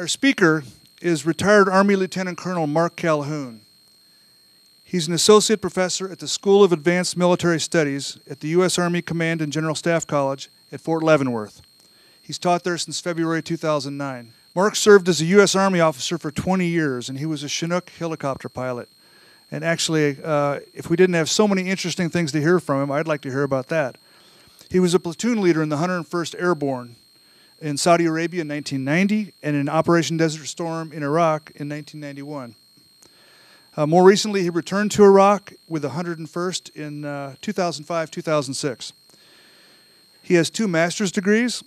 Our speaker is retired Army Lieutenant Colonel Mark Calhoun. He's an associate professor at the School of Advanced Military Studies at the U.S. Army Command and General Staff College at Fort Leavenworth. He's taught there since February 2009. Mark served as a U.S. Army officer for 20 years, and he was a Chinook helicopter pilot. And actually, if we didn't have so many interesting things to hear from him, I'd like to hear about that. He was a platoon leader in the 101st Airborne in Saudi Arabia in 1990 and in Operation Desert Storm in Iraq in 1991. More recently, he returned to Iraq with the 101st in 2005-2006. He has 2 master's degrees,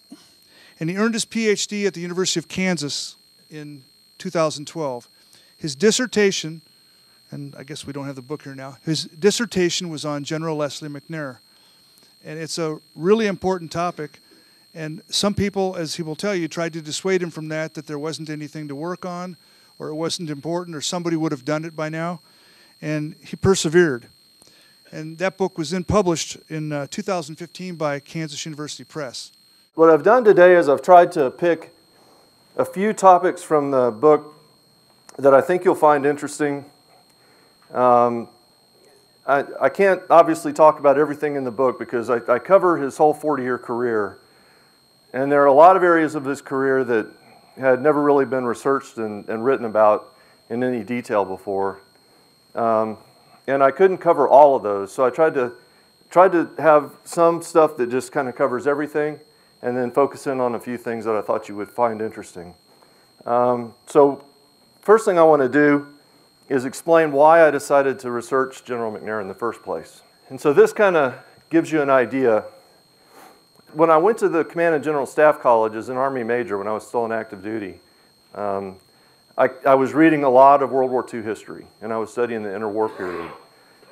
and he earned his PhD at the University of Kansas in 2012. His dissertation, and I guess we don't have the book here now, his dissertation was on General Lesley McNair. And it's a really important topic, and some people, as he will tell you, tried to dissuade him from that there wasn't anything to work on, or it wasn't important, or somebody would have done it by now, and he persevered. And that book was then published in 2015 by Kansas University Press. What I've done today is I've tried to pick a few topics from the book that I think you'll find interesting. I can't obviously talk about everything in the book because I cover his whole 40-year career. And there are a lot of areas of his career that had never really been researched and written about in any detail before. And I couldn't cover all of those, so I tried to have some stuff that just kind of covers everything and then focus in on a few things that I thought you would find interesting. So first thing I want to do is explain why I decided to research General McNair in the first place. And so this kind of gives you an idea. When I went to the Command and General Staff College as an Army major when I was still in active duty, I was reading a lot of World War II history, and I was studying the interwar period.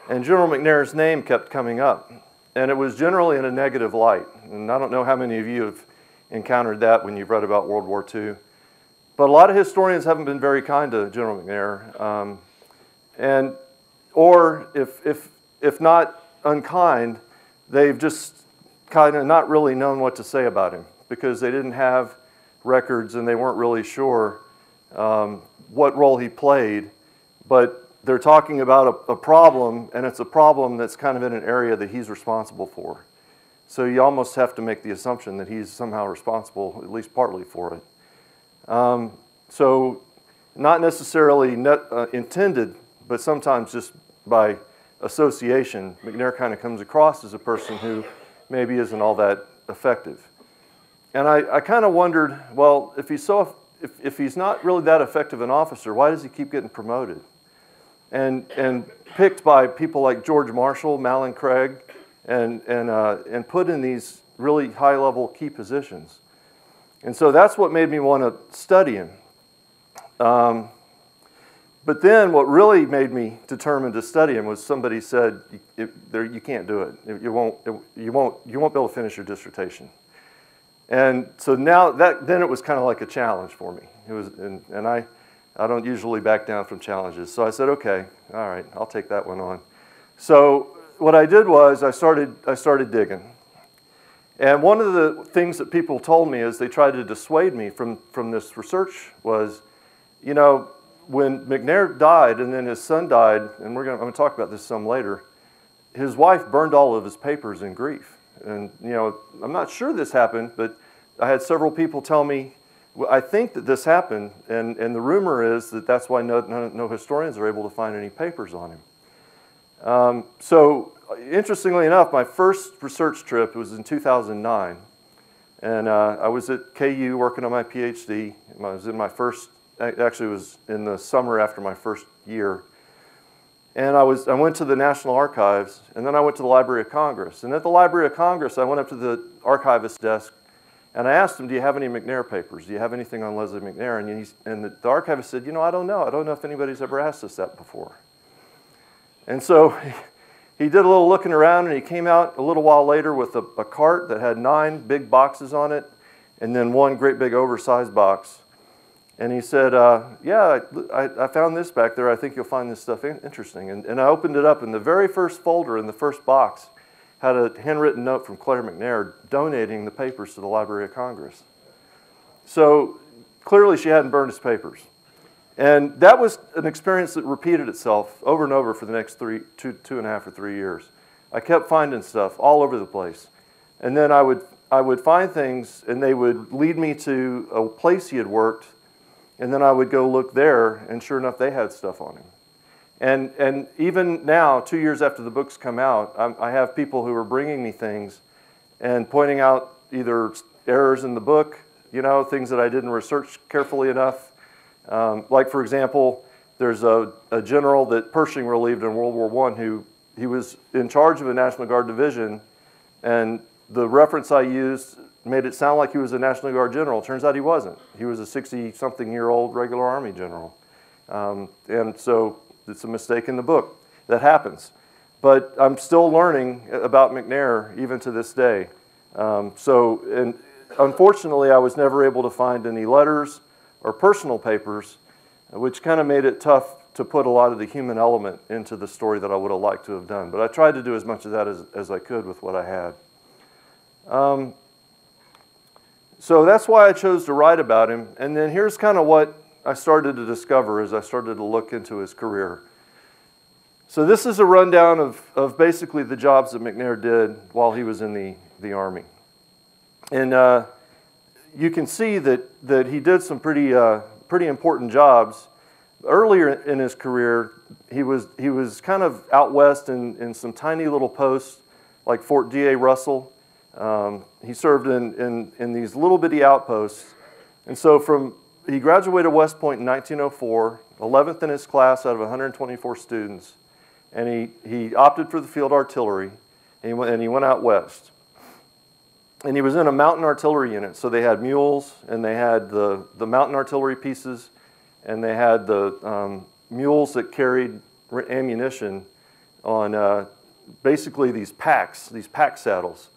And General McNair's name kept coming up, and it was generally in a negative light. And I don't know how many of you have encountered that when you've read about World War II. But a lot of historians haven't been very kind to General McNair, or if not unkind, they've just kind of not really known what to say about him because they didn't have records and they weren't really sure what role he played. But they're talking about a problem, and it's a problem that's kind of in an area that he's responsible for. So you almost have to make the assumption that he's somehow responsible, at least partly for it. So not necessarily intended, but sometimes just by association, McNair kind of comes across as a person who maybe isn't all that effective. And I kind of wondered, well, if he's not really that effective an officer, why does he keep getting promoted? And picked by people like George Marshall, Malin Craig, and put in these really high-level key positions. And so that's what made me want to study him. But then what really made me determined to study him was somebody said, you can't do it. You won't be able to finish your dissertation. And so now then it was kind of like a challenge for me. It was, and I don't usually back down from challenges. So I said, okay, all right, I'll take that one on. So what I did was I started digging. And one of the things that people told me as they tried to dissuade me from this research was, you know, when McNair died and then his son died, and I'm going to talk about this some later, his wife burned all of his papers in grief. And, you know, I'm not sure this happened, but I had several people tell me, well, I think that this happened, and the rumor is that that's why no historians are able to find any papers on him. So interestingly enough, my first research trip was in 2009. And I was at KU working on my PhD. I was in my first, actually it was in the summer after my first year. And I went to the National Archives, and then I went to the Library of Congress. And at the Library of Congress, I went up to the archivist's desk, and I asked him, do you have any McNair papers? Do you have anything on Lesley McNair? And the archivist said, you know, I don't know. I don't know if anybody's ever asked us that before. And so he did a little looking around, and he came out a little while later with a cart that had 9 big boxes on it, and then one great big oversized box. And he said, yeah, I found this back there. I think you'll find this stuff interesting. And I opened it up, and the very first folder in the first box had a handwritten note from Claire McNair donating the papers to the Library of Congress. So clearly she hadn't burned his papers. And that was an experience that repeated itself over and over for the next two and a half or 3 years. I kept finding stuff all over the place. And then I would find things, and they would lead me to a place he had worked, and then I would go look there, and sure enough, they had stuff on him. And even now, 2 years after the books come out, I have people who are bringing me things and pointing out either errors in the book, you know, things that I didn't research carefully enough. Like, for example, there's a general that Pershing relieved in World War I who he was in charge of a National Guard division, and the reference I used made it sound like he was a National Guard general. Turns out he wasn't. He was a 60-something-year-old regular Army general. And so it's a mistake in the book. That happens. But I'm still learning about McNair even to this day. And unfortunately, I was never able to find any letters or personal papers, which kind of made it tough to put a lot of the human element into the story that I would have liked to have done. But I tried to do as much of that as I could with what I had. So that's why I chose to write about him. And then here's kind of what I started to discover as I started to look into his career. So this is a rundown of basically the jobs that McNair did while he was in the Army. And you can see that he did some pretty important jobs. Earlier in his career, he was kind of out west in some tiny little posts like Fort D.A. Russell. He served in these little bitty outposts. And so he graduated West Point in 1904, 11th in his class out of 124 students. And he opted for the field artillery, and he went out west. And he was in a mountain artillery unit. So they had mules, and they had the mountain artillery pieces, and they had the mules that carried ammunition on basically these pack saddles.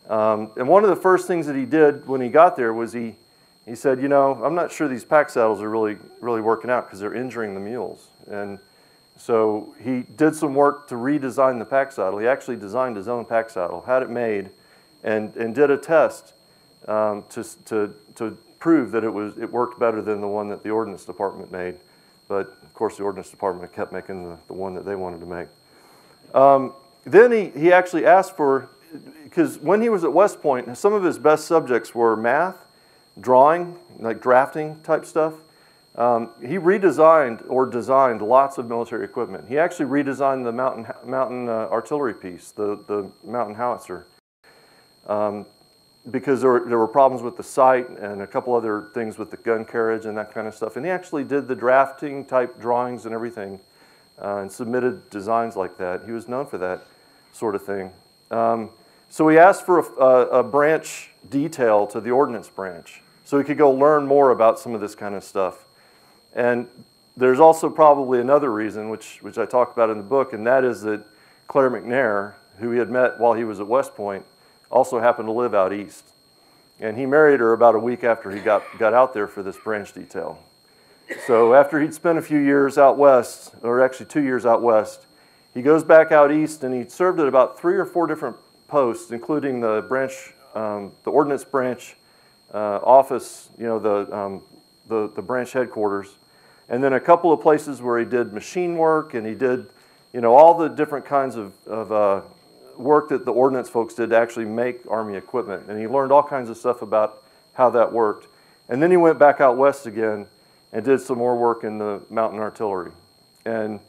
And one of the first things that he did when he got there was he said, you know, I'm not sure these pack saddles are really working out because they're injuring the mules. And so he did some work to redesign the pack saddle. He actually designed his own pack saddle, had it made, and did a test to prove that it worked better than the one that the Ordnance Department made. But of course the Ordnance Department kept making the one that they wanted to make. Then he actually asked for, because when he was at West Point, some of his best subjects were math, drawing, like drafting type stuff. He redesigned or designed lots of military equipment. He actually redesigned the mountain artillery piece, the mountain howitzer, because there were problems with the sight and a couple other things with the gun carriage and that kind of stuff. And he actually did the drafting type drawings and everything and submitted designs like that. He was known for that sort of thing. So he asked for a branch detail to the Ordnance branch so he could go learn more about some of this kind of stuff. And there's also probably another reason, which I talk about in the book, and that is that Claire McNair, who he had met while he was at West Point, also happened to live out east. And he married her about a week after he got out there for this branch detail. So after he'd spent a few years out west, or actually 2 years out west, he goes back out east, and he served at about 3 or 4 different posts, including the branch, the Ordnance branch office, you know, the branch headquarters, and then a couple of places where he did machine work, and he did, you know, all the different kinds of work that the Ordnance folks did to actually make Army equipment. And he learned all kinds of stuff about how that worked. And then he went back out west again and did some more work in the mountain artillery. And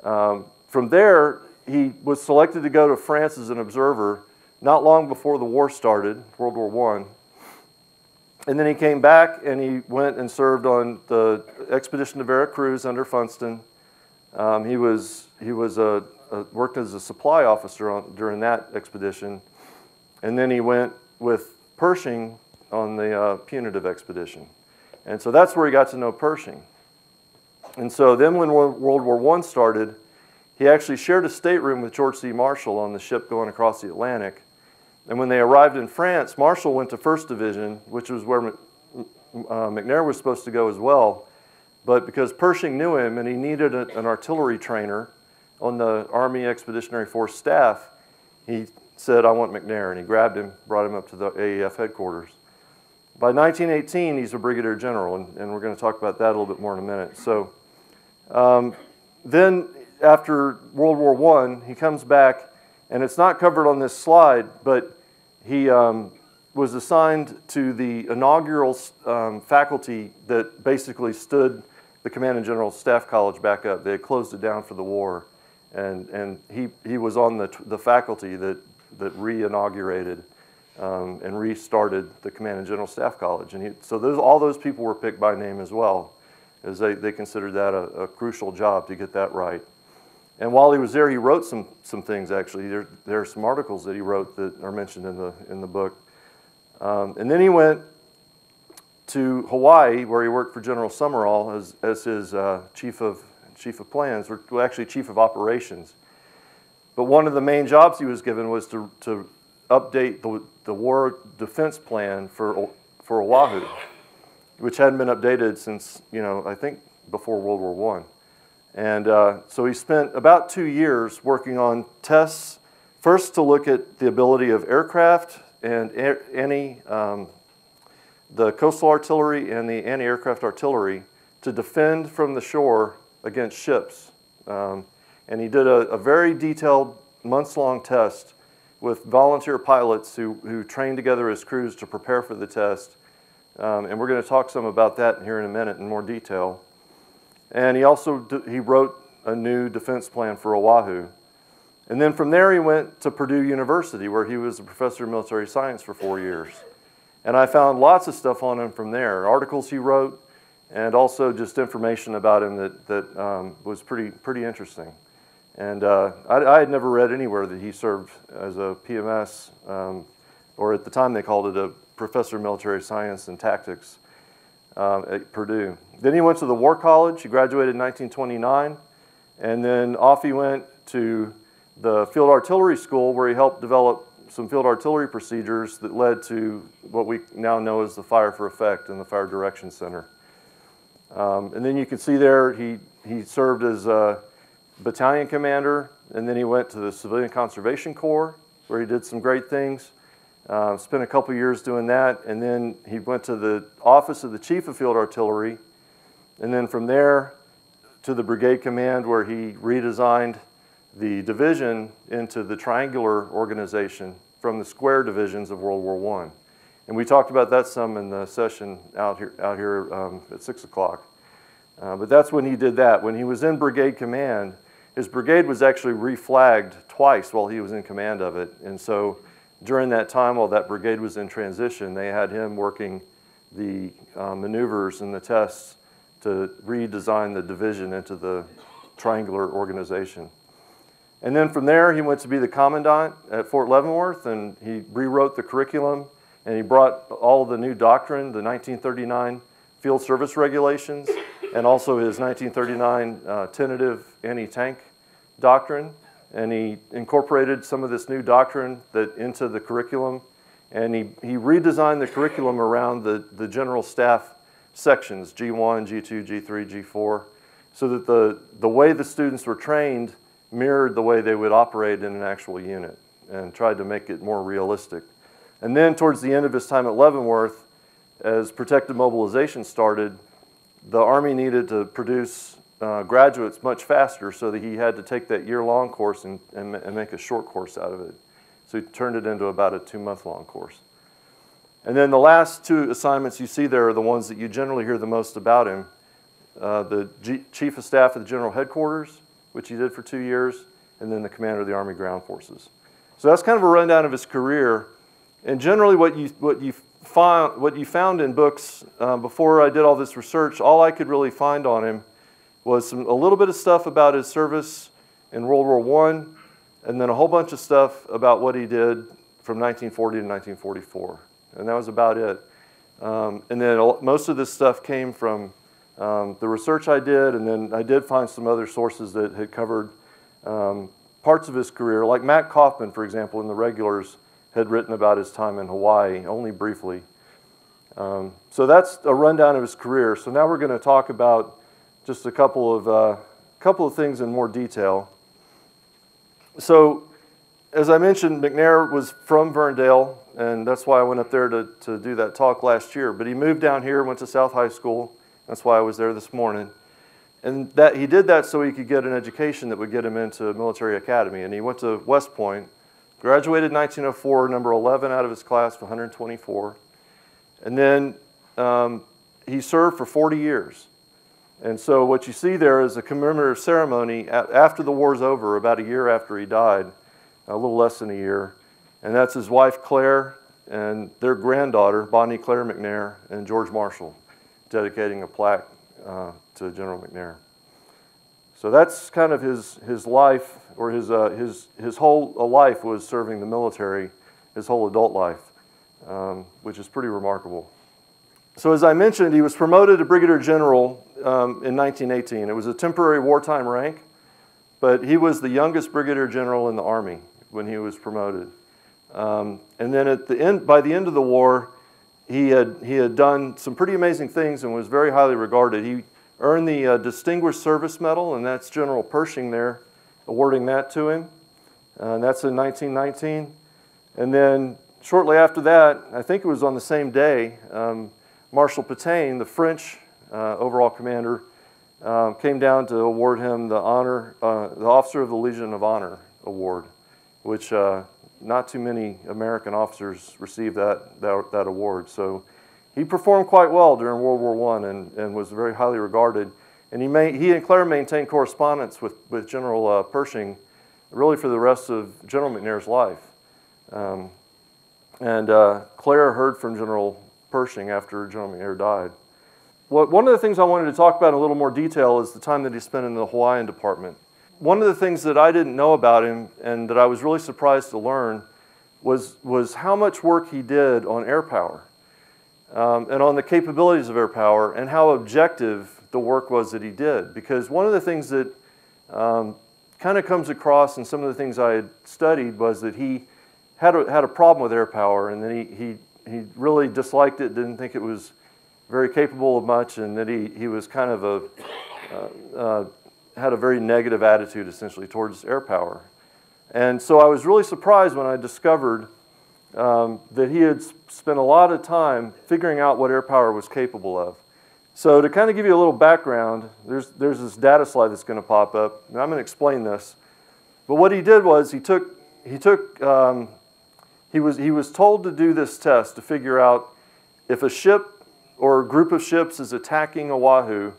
from there, he was selected to go to France as an observer not long before the war started, World War I. And then he came back and he went and served on the expedition to Veracruz under Funston. He worked as a supply officer during that expedition. And then he went with Pershing on the punitive expedition. And so that's where he got to know Pershing. And so then when World War I started, he actually shared a stateroom with George C. Marshall on the ship going across the Atlantic. And when they arrived in France, Marshall went to 1st Division, which was where McNair was supposed to go as well. But because Pershing knew him and he needed an artillery trainer on the Army Expeditionary Force staff, he said, I want McNair. And he grabbed him, brought him up to the AEF headquarters. by 1918, he's a brigadier general, and we're going to talk about that a little bit more in a minute. So then after World War I, he comes back, and it's not covered on this slide, but he was assigned to the inaugural faculty that basically stood the Command and General Staff College back up. They had closed it down for the war, and he was on the faculty that re-inaugurated and restarted the Command and General Staff College. And so all those people were picked by name as well, as they considered that a crucial job to get that right. And while he was there, he wrote some things, actually. There are some articles that he wrote that are mentioned in the book. And then he went to Hawaii, where he worked for General Summerall as his chief of plans, or well, actually chief of operations. But one of the main jobs he was given was to update the war defense plan for Oahu, which hadn't been updated since, I think before World War I. And so he spent about 2 years working on tests, first to look at the ability of aircraft and the coastal artillery and the anti-aircraft artillery to defend from the shore against ships. And he did a very detailed months-long test with volunteer pilots who trained together as crews to prepare for the test. And we're going to talk some about that here in a minute in more detail. And he also he wrote a new defense plan for Oahu. And then from there he went to Purdue University, where he was a professor of military science for 4 years. And I found lots of stuff on him from there, articles he wrote, and also just information about him that was pretty interesting. And I had never read anywhere that he served as a PMS, or at the time they called it a professor of military science and tactics at Purdue. Then he went to the War College. He graduated in 1929, and then off he went to the Field Artillery School, where he helped develop some field artillery procedures that led to what we now know as the Fire for Effect and the Fire Direction Center. And then you can see there he served as a battalion commander, and then he went to the Civilian Conservation Corps, where he did some great things. Spent a couple years doing that, and then he went to the office of the Chief of Field Artillery, and then from there to the Brigade Command, where he redesigned the division into the triangular organization from the square divisions of World War I. And we talked about that some in the session out here at 6 o'clock. But that's when he did that. When he was in Brigade Command, his brigade was actually reflagged twice while he was in command of it. And so during that time, while that brigade was in transition, they had him working the maneuvers and the tests to redesign the division into the triangular organization. And then from there, he went to be the commandant at Fort Leavenworth, and he rewrote the curriculum, and he brought all of the new doctrine, the 1939 field service regulations, and also his 1939 tentative anti-tank doctrine. And he incorporated some of this new doctrine into the curriculum, and he redesigned the curriculum around the general staff sections, G1, G2, G3, G4, so that the way the students were trained mirrored the way they would operate in an actual unit, and tried to make it more realistic. And then towards the end of his time at Leavenworth, as protective mobilization started, the Army needed to produce graduates much faster, so that he had to take that year-long course and make a short course out of it. So he turned it into about a 2-month-long course. And then the last 2 assignments you see there are the ones that you generally hear the most about him. The Chief of Staff of the General Headquarters, which he did for 2 years, and then the Commander of the Army Ground Forces. So that's kind of a rundown of his career. And generally what you found in books before I did all this research, all I could really find on him was a little bit of stuff about his service in World War I, and then a whole bunch of stuff about what he did from 1940 to 1944. And that was about it. And then most of this stuff came from the research I did, and then I did find some other sources that had covered parts of his career. Like Matt Kaufman, for example, in the Regulars, had written about his time in Hawaii, only briefly. So that's a rundown of his career. So now we're going to talk about just a couple of things in more detail. So as I mentioned, McNair was from Verndale, and that's why I went up there to do that talk last year. But he moved down here, went to South High School. That's why I was there this morning. And that he did that so he could get an education that would get him into military academy. And he went to West Point, graduated in 1904, number 11 out of his class of 124. And then he served for 40 years. And so what you see there is a commemorative ceremony after the war's over, about a year after he died, a little less than a year. And that's his wife, Claire, and their granddaughter, Bonnie Claire McNair, and George Marshall, dedicating a plaque to General McNair. So that's kind of his life, or his whole life was serving the military, his whole adult life, which is pretty remarkable. So as I mentioned, he was promoted to Brigadier General in 1918. It was a temporary wartime rank, but he was the youngest Brigadier General in the Army when he was promoted. And then by the end of the war, he had done some pretty amazing things and was very highly regarded. He earned the Distinguished Service Medal, and that's General Pershing there awarding that to him. And that's in 1919. And then shortly after that, I think it was on the same day, Marshal Pétain, the French overall commander, came down to award him the Officer of the Legion of Honor award, which not too many American officers received that award. So he performed quite well during World War I and was very highly regarded. And he and Claire maintained correspondence with General Pershing really for the rest of General McNair's life. Claire heard from General Pershing after General McNair died. One of the things I wanted to talk about in a little more detail is the time that he spent in the Hawaiian Department. One of the things that I didn't know about him and that I was really surprised to learn was how much work he did on air power and on the capabilities of air power and how objective the work was that he did. Because one of the things that kind of comes across in some of the things I had studied was that he had a problem with air power, and then he really disliked it, didn't think it was very capable of much, and that he was kind of had a very negative attitude essentially towards air power. And so I was really surprised when I discovered that he had spent a lot of time figuring out what air power was capable of. So to kind of give you a little background, there's this data slide that's going to pop up, and I'm going to explain this. But what he did was he was told to do this test to figure out if a ship or a group of ships is attacking Oahu,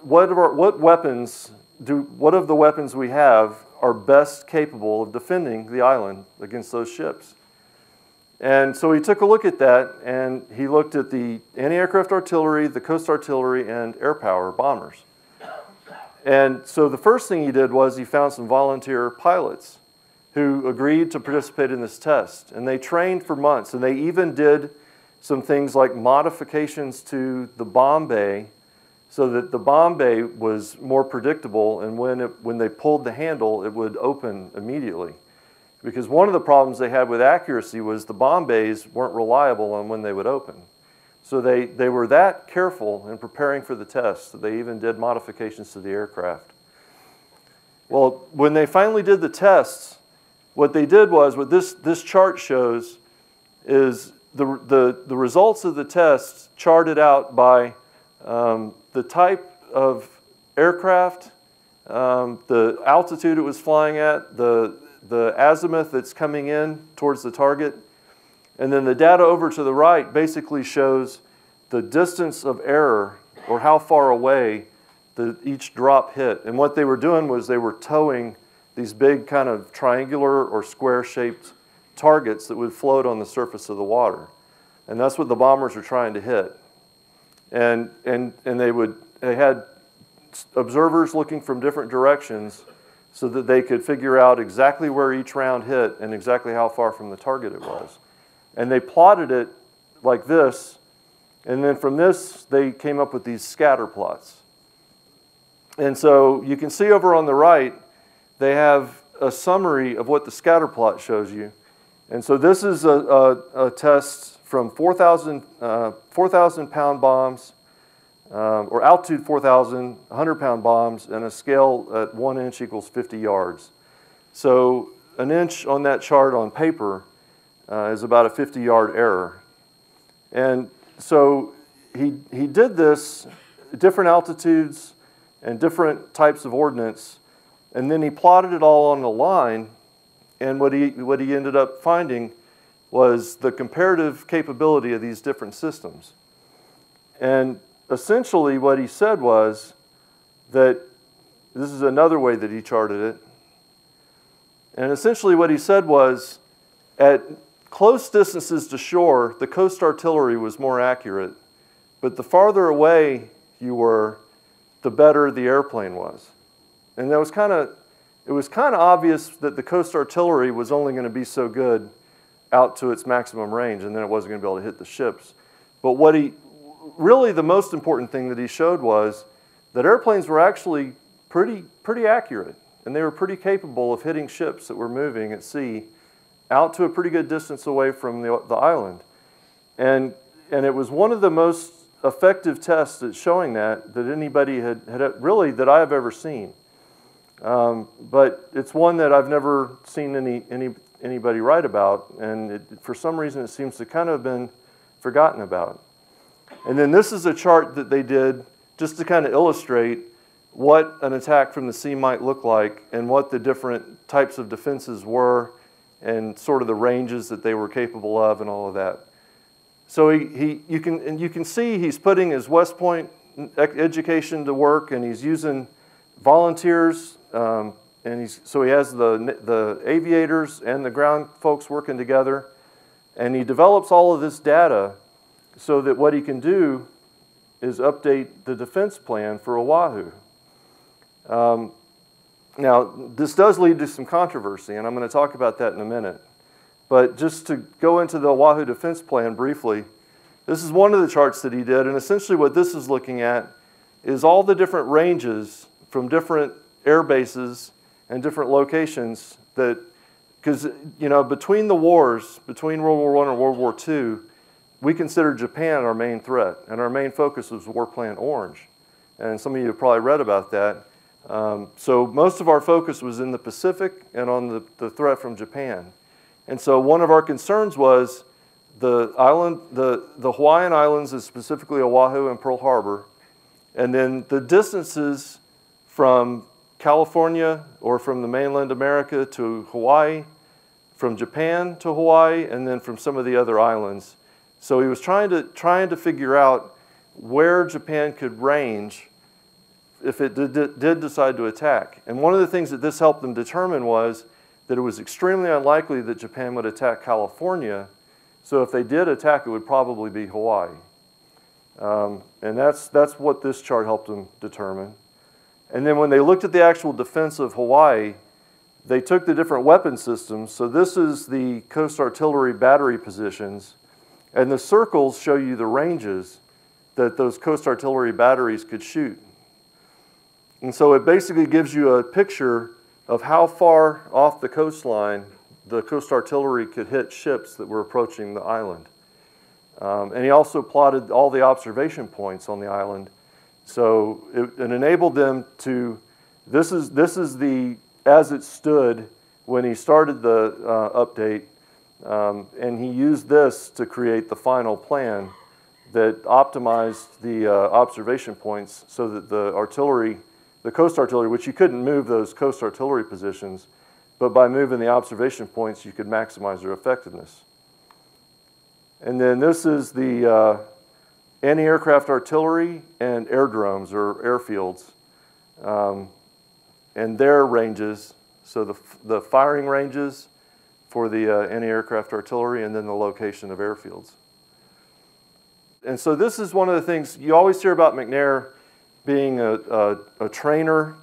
what of the weapons we have are best capable of defending the island against those ships. And so he took a look at that, and he looked at the anti-aircraft artillery, the coast artillery, and air power bombers. And so the first thing he did was he found some volunteer pilots who agreed to participate in this test. And they trained for months, and they even did some things like modifications to the bomb bay so that the bomb bay was more predictable, and when they pulled the handle, it would open immediately. Because one of the problems they had with accuracy was the bomb bays weren't reliable on when they would open. So they were that careful in preparing for the test that they even did modifications to the aircraft. Well, when they finally did the tests, what they did was, what this chart shows is the results of the tests charted out by the type of aircraft, the altitude it was flying at, the azimuth that's coming in towards the target, and then the data over to the right basically shows the distance of error, or how far away each drop hit. And what they were doing was they were towing these big kind of triangular or square-shaped targets that would float on the surface of the water. And that's what the bombers were trying to hit. And they had observers looking from different directions so that they could figure out exactly where each round hit and exactly how far from the target it was. And they plotted it like this, and then from this they came up with these scatter plots. And so you can see over on the right, they have a summary of what the scatter plot shows you. And so this is a test from 4,000 pound bombs, or altitude 4,000, 100-pound bombs, and a scale at 1 inch equals 50 yards. So an inch on that chart on paper is about a 50-yard error. And so he did this at different altitudes and different types of ordnance, and then he plotted it all on a line, and what he ended up finding was the comparative capability of these different systems. And essentially what he said was that, this is another way that he charted it, and essentially what he said was, at close distances to shore, the coast artillery was more accurate, but the farther away you were, the better the airplane was. And it was kind of obvious that the coast artillery was only going to be so good out to its maximum range, and then it wasn't going to be able to hit the ships. But really the most important thing that he showed was that airplanes were actually pretty accurate, and they were pretty capable of hitting ships that were moving at sea out to a pretty good distance away from the island. And it was one of the most effective tests at showing that anybody had really, that I have ever seen. But it's one that I've never seen anybody write about, and for some reason it seems to kind of have been forgotten about. And then this is a chart that they did just to kind of illustrate what an attack from the sea might look like and what the different types of defenses were and sort of the ranges that they were capable of and all of that. So you can see he's putting his West Point education to work, and he's using volunteers, so he has the aviators and the ground folks working together, and he develops all of this data so that what he can do is update the defense plan for Oahu. Now, this does lead to some controversy, and I'm going to talk about that in a minute. But just to go into the Oahu defense plan briefly, this is one of the charts that he did, and essentially what this is looking at is all the different ranges from different air bases and different locations that, because, you know, between the wars, between World War I and World War II, we considered Japan our main threat, and our main focus was War Plan Orange. And some of you have probably read about that. So most of our focus was in the Pacific and on the threat from Japan. And so one of our concerns was the Hawaiian Islands, and specifically Oahu and Pearl Harbor, and then the distances from California or from the mainland America to Hawaii, from Japan to Hawaii, and then from some of the other islands. So he was trying to figure out where Japan could range if it did decide to attack. And one of the things that this helped them determine was that it was extremely unlikely that Japan would attack California. So if they did attack, it would probably be Hawaii. And that's what this chart helped them determine. And then when they looked at the actual defense of Hawaii, they took the different weapon systems. So this is the coast artillery battery positions, and the circles show you the ranges that those coast artillery batteries could shoot. And so it basically gives you a picture of how far off the coastline the coast artillery could hit ships that were approaching the island. And he also plotted all the observation points on the island. So it enabled them to, this is the, as it stood when he started the update, and he used this to create the final plan that optimized the observation points so that the artillery, the coast artillery, which you couldn't move those coast artillery positions, but by moving the observation points, you could maximize their effectiveness. And then this is the anti-aircraft artillery and airdromes, or airfields, and their ranges. So the firing ranges for the anti-aircraft artillery, and then the location of airfields. And so this is one of the things, you always hear about McNair being a trainer.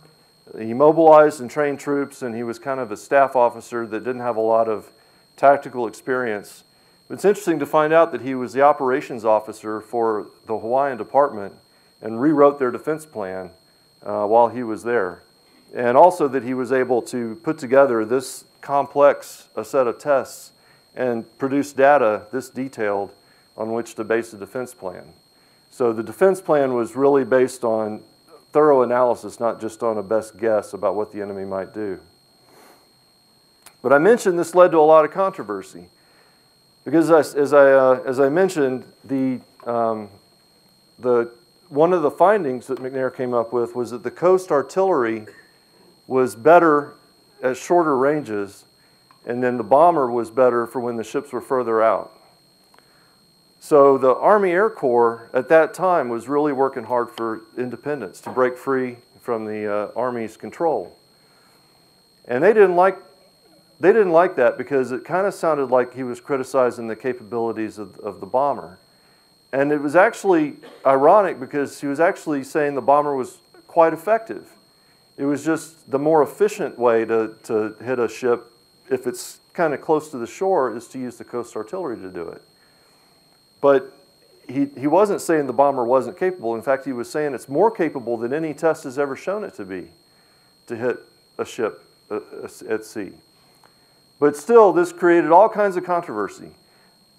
He mobilized and trained troops, and he was kind of a staff officer that didn't have a lot of tactical experience. It's interesting to find out that he was the operations officer for the Hawaiian department and rewrote their defense plan while he was there. And also that he was able to put together this complex a set of tests and produce data this detailed on which to base the defense plan. So the defense plan was really based on thorough analysis, not just on a best guess about what the enemy might do. But I mentioned this led to a lot of controversy because, as I mentioned, one of the findings that McNair came up with was that the coast artillery was better at shorter ranges, and then the bomber was better for when the ships were further out. So the Army Air Corps at that time was really working hard for independence, to break free from the Army's control. And they didn't like that because it kind of sounded like he was criticizing the capabilities of the bomber. And it was actually ironic because he was actually saying the bomber was quite effective. It was just the more efficient way to hit a ship, if it's kind of close to the shore, is to use the coast artillery to do it. But he wasn't saying the bomber wasn't capable. In fact, he was saying it's more capable than any test has ever shown it to be, to hit a ship at sea. But still, this created all kinds of controversy,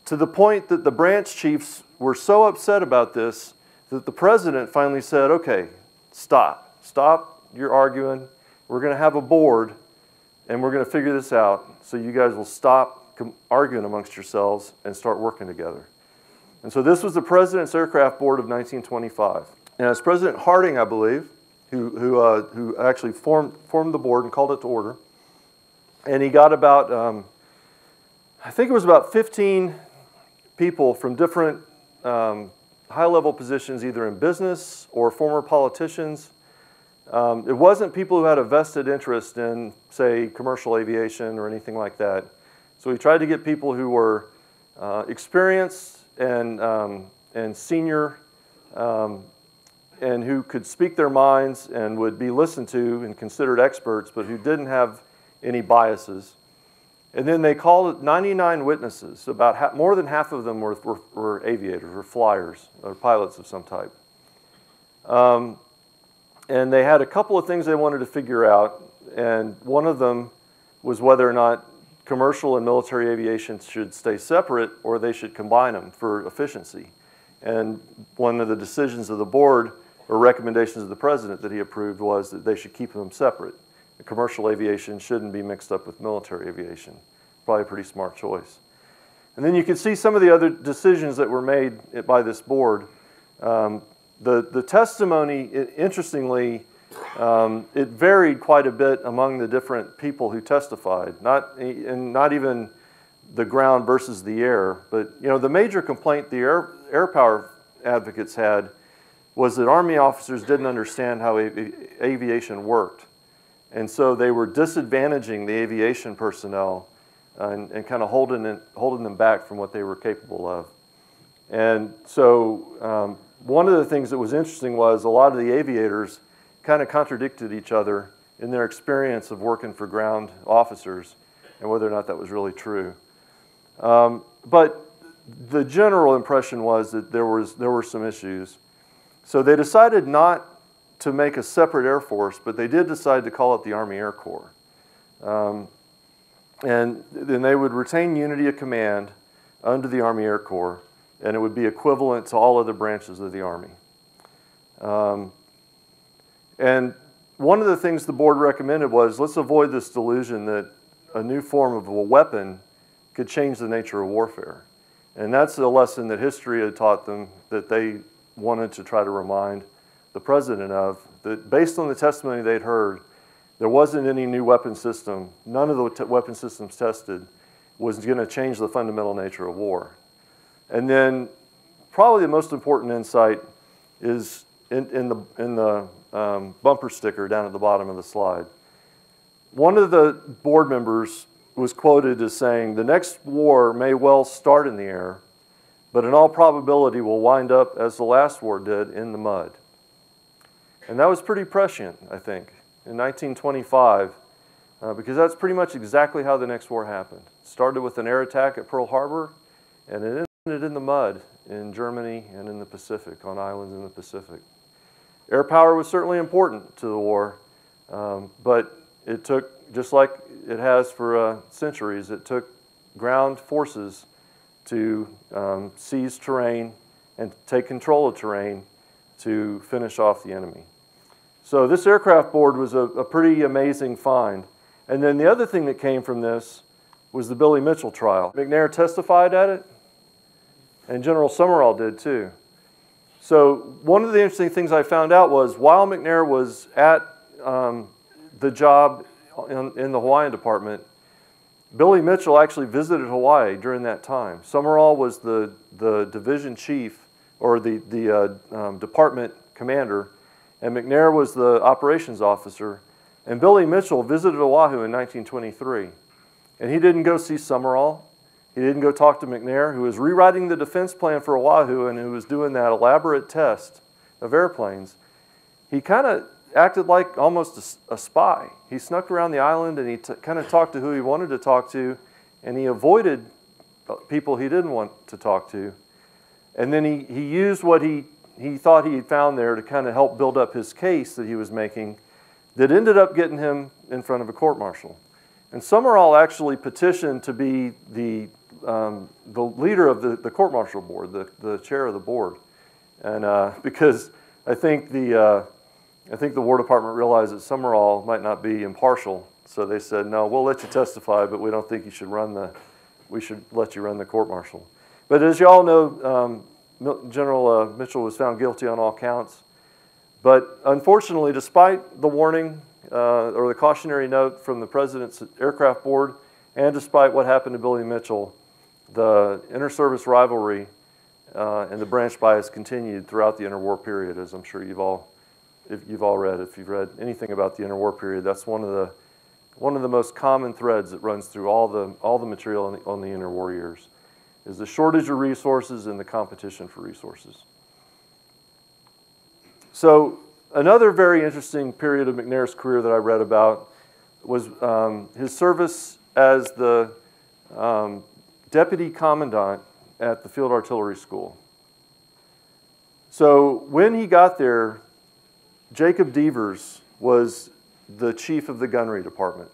to the point that the branch chiefs were so upset about this that the president finally said, okay, stop your arguing. We're going to have a board, and we're going to figure this out, so you guys will stop arguing amongst yourselves and start working together. And so this was the President's Aircraft Board of 1925. And it's President Harding, I believe, who actually formed the board and called it to order. And he got about, I think it was about 15 people from different high-level positions, either in business or former politicians. It wasn't people who had a vested interest in, say, commercial aviation or anything like that. So he tried to get people who were experienced and senior, and who could speak their minds and would be listened to and considered experts, but who didn't have any biases. And then they called it 99 witnesses. About more than half of them were aviators, or flyers, or pilots of some type. And they had a couple of things they wanted to figure out, and one of them was whether or not commercial and military aviation should stay separate or they should combine them for efficiency. And one of the decisions of the board, or recommendations of the president that he approved, was that they should keep them separate. The commercial aviation shouldn't be mixed up with military aviation. Probably a pretty smart choice. And then you can see some of the other decisions that were made by this board. The testimony, interestingly, it varied quite a bit among the different people who testified, not even the ground versus the air. But the major complaint the air power advocates had was that Army officers didn't understand how aviation worked. And so they were disadvantaging the aviation personnel and kind of holding them back from what they were capable of. And so one of the things that was interesting was a lot of the aviators kind of contradicted each other in their experience of working for ground officers and whether or not that was really true. But the general impression was that there were some issues. So they decided not to make a separate Air Force, but they did decide to call it the Army Air Corps. And then they would retain unity of command under the Army Air Corps, and it would be equivalent to all other branches of the Army. And one of the things the board recommended was, let's avoid this delusion that a new form of a weapon could change the nature of warfare. And that's a lesson that history had taught them that they wanted to try to remind the president of, that based on the testimony they'd heard, there wasn't any new weapon system. None of the weapon systems tested was going to change the fundamental nature of war. And then probably the most important insight is in the bumper sticker down at the bottom of the slide. One of the board members was quoted as saying, "The next war may well start in the air, but in all probability will wind up, as the last war did, in the mud." And that was pretty prescient, I think, in 1925, because that's pretty much exactly how the next war happened. It started with an air attack at Pearl Harbor, and it ended in the mud in Germany and in the Pacific, on islands in the Pacific. Air power was certainly important to the war, but it took, just like it has for centuries, it took ground forces to seize terrain and take control of terrain to finish off the enemy. So this aircraft board was a pretty amazing find. And then the other thing that came from this was the Billy Mitchell trial. McNair testified at it, and General Summerall did too. So one of the interesting things I found out was while McNair was at the job in the Hawaiian department, Billy Mitchell actually visited Hawaii during that time. Summerall was the division chief, or the department commander, and McNair was the operations officer. And Billy Mitchell visited Oahu in 1923. And he didn't go see Summerall. He didn't go talk to McNair, who was rewriting the defense plan for Oahu and who was doing that elaborate test of airplanes. He kind of acted like almost a spy. He snuck around the island and he kind of talked to who he wanted to talk to, and he avoided people he didn't want to talk to. And then he used what he thought he had found there to kind of help build up his case that he was making that ended up getting him in front of a court-martial. And Summerall actually petitioned to be the leader of the court-martial board, the chair of the board. And because I think the War Department realized that Summerall might not be impartial, so they said, no, we'll let you testify, but we don't think you should we should let you run the court-martial. But as you all know, General Mitchell was found guilty on all counts. But unfortunately, despite the warning or the cautionary note from the President's Aircraft Board, and despite what happened to Billy Mitchell, the inter-service rivalry and the branch bias continued throughout the interwar period, as I'm sure you've all read. If you've read anything about the interwar period, that's one of the most common threads that runs through all the material on the interwar years, is the shortage of resources and the competition for resources. So another very interesting period of McNair's career that I read about was his service as the deputy commandant at the Field Artillery School. So when he got there, Jacob Devers was the chief of the gunnery department.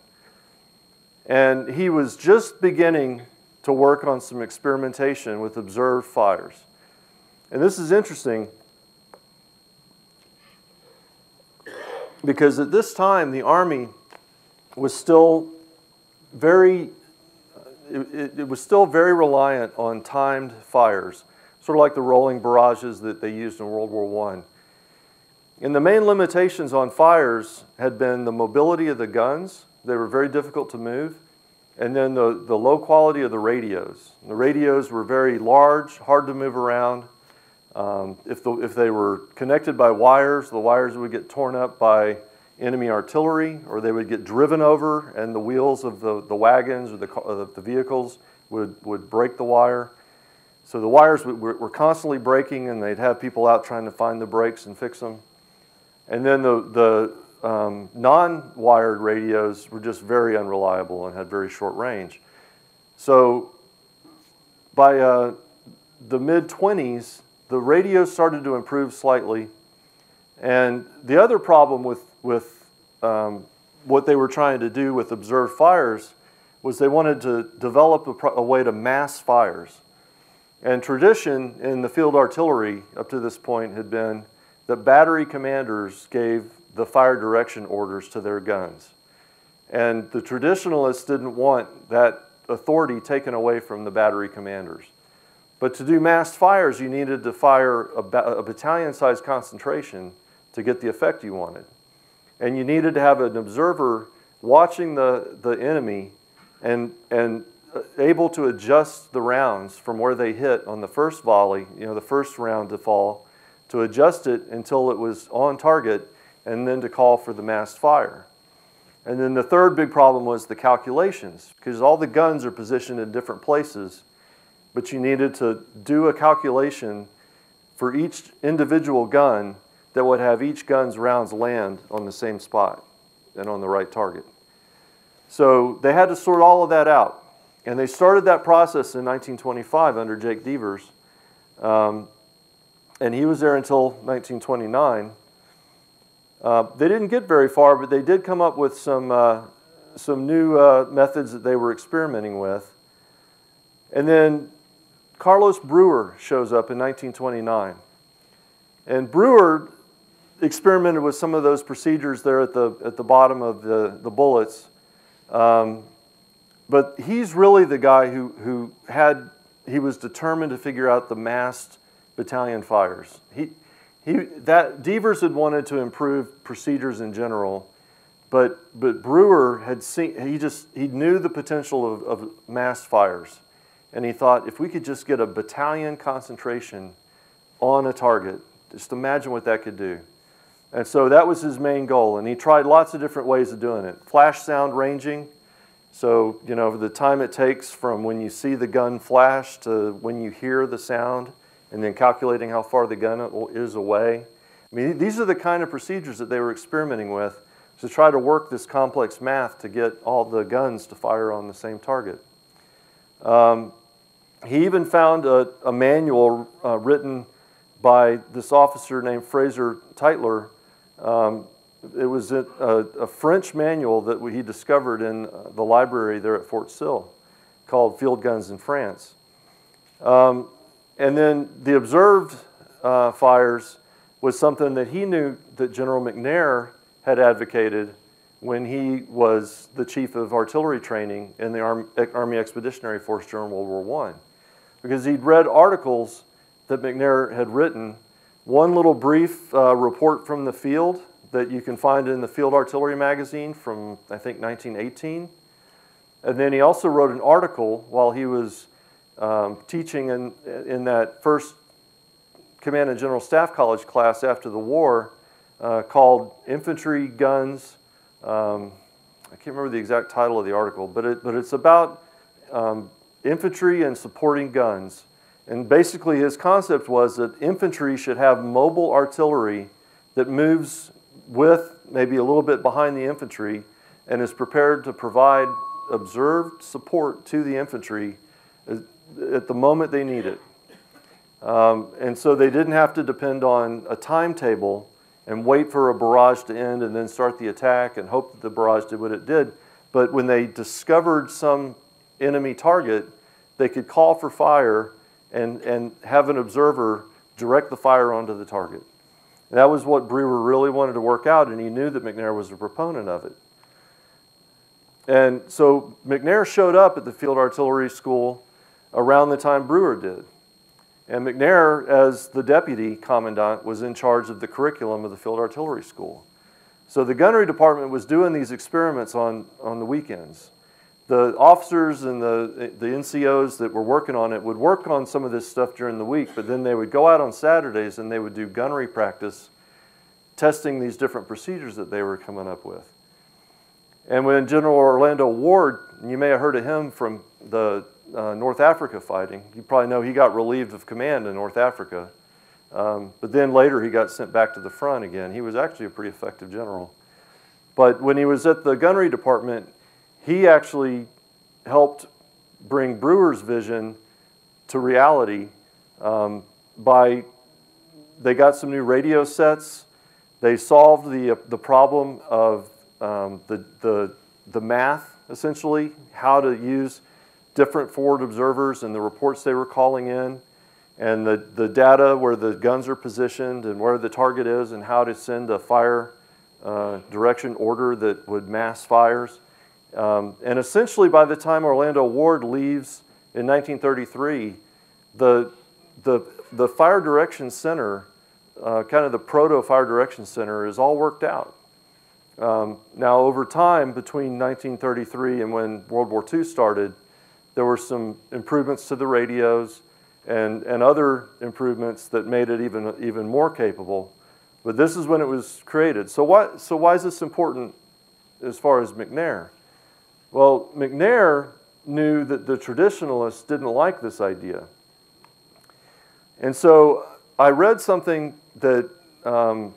And he was just beginning to work on some experimentation with observed fires. And this is interesting because at this time the Army was still very reliant on timed fires, sort of like the rolling barrages that they used in World War I. And the main limitations on fires had been the mobility of the guns. They were very difficult to move. And then the low quality of the radios. The radios were very large, hard to move around. If they were connected by wires, the wires would get torn up by enemy artillery, or they would get driven over, and the wheels of the wagons or the vehicles would break the wire. So the wires were constantly breaking, and they'd have people out trying to find the breaks and fix them. And then the non-wired radios were just very unreliable and had very short range. So by the mid-20s, the radios started to improve slightly. And the other problem with what they were trying to do with observed fires was they wanted to develop a way to mass fires. And tradition in the field artillery up to this point had been that battery commanders gave the fire direction orders to their guns. And the traditionalists didn't want that authority taken away from the battery commanders. But to do massed fires, you needed to fire a battalion-sized concentration to get the effect you wanted. And you needed to have an observer watching the enemy and able to adjust the rounds from where they hit on the first volley, the first round to fall, to adjust it until it was on target, and then to call for the massed fire. And then the third big problem was the calculations, because all the guns are positioned in different places, but you needed to do a calculation for each individual gun that would have each gun's rounds land on the same spot and on the right target. So they had to sort all of that out. And they started that process in 1925 under Jake Devers. And he was there until 1929. They didn't get very far, but they did come up with some new methods that they were experimenting with. And then Carlos Brewer shows up in 1929. And Brewer experimented with some of those procedures there at the bottom of the bullets But he's really the guy he was determined to figure out the massed battalion fires. Devers had wanted to improve procedures in general, but Brewer had seen, he knew the potential of mass fires. And he thought, if we could just get a battalion concentration on a target, just imagine what that could do. And so that was his main goal, and he tried lots of different ways of doing it. Flash sound ranging, so the time it takes from when you see the gun flash to when you hear the sound, and then calculating how far the gun is away. I mean, these are the kind of procedures that they were experimenting with to try to work this complex math to get all the guns to fire on the same target. He even found a manual written by this officer named Fraser Tytler. It was a French manual that he discovered in the library there at Fort Sill called Field Guns in France. And then the observed fires was something that he knew that General McNair had advocated when he was the chief of artillery training in the Army Expeditionary Force during World War I. Because he'd read articles that McNair had written, one little brief report from the field that you can find in the Field Artillery magazine from, I think, 1918. And then he also wrote an article while he was teaching in that first Command and General Staff College class after the war called Infantry Guns. I can't remember the exact title of the article, but it's about infantry and supporting guns. And basically his concept was that infantry should have mobile artillery that moves with, maybe a little bit behind the infantry, and is prepared to provide observed support to the infantry at the moment they need it. And so they didn't have to depend on a timetable and wait for a barrage to end and then start the attack and hope that the barrage did what it did. But when they discovered some enemy target, they could call for fire and have an observer direct the fire onto the target. And that was what Brewer really wanted to work out, and he knew that McNair was a proponent of it. And so McNair showed up at the Field Artillery School around the time Brewer did. And McNair, as the deputy commandant, was in charge of the curriculum of the Field Artillery School. So the gunnery department was doing these experiments on the weekends. The officers and the NCOs that were working on it would work on some of this stuff during the week, but then they would go out on Saturdays and they would do gunnery practice, testing these different procedures that they were coming up with. And when General Orlando Ward, and you may have heard of him from the North Africa fighting, you probably know he got relieved of command in North Africa, but then later he got sent back to the front again. He was actually a pretty effective general. But when he was at the gunnery department, he actually helped bring Brewer's vision to reality they got some new radio sets. They solved the problem of the math, essentially, how to use different forward observers and the reports they were calling in, and the data where the guns are positioned and where the target is and how to send a fire direction order that would mass fires. And essentially, by the time Orlando Ward leaves in 1933, the Fire Direction Center, kind of the proto-Fire Direction Center, is all worked out. Now, over time, between 1933 and when World War II started, there were some improvements to the radios and other improvements that made it even more capable. But this is when it was created. So why is this important as far as McNair? Well, McNair knew that the traditionalists didn't like this idea. And so I read something that the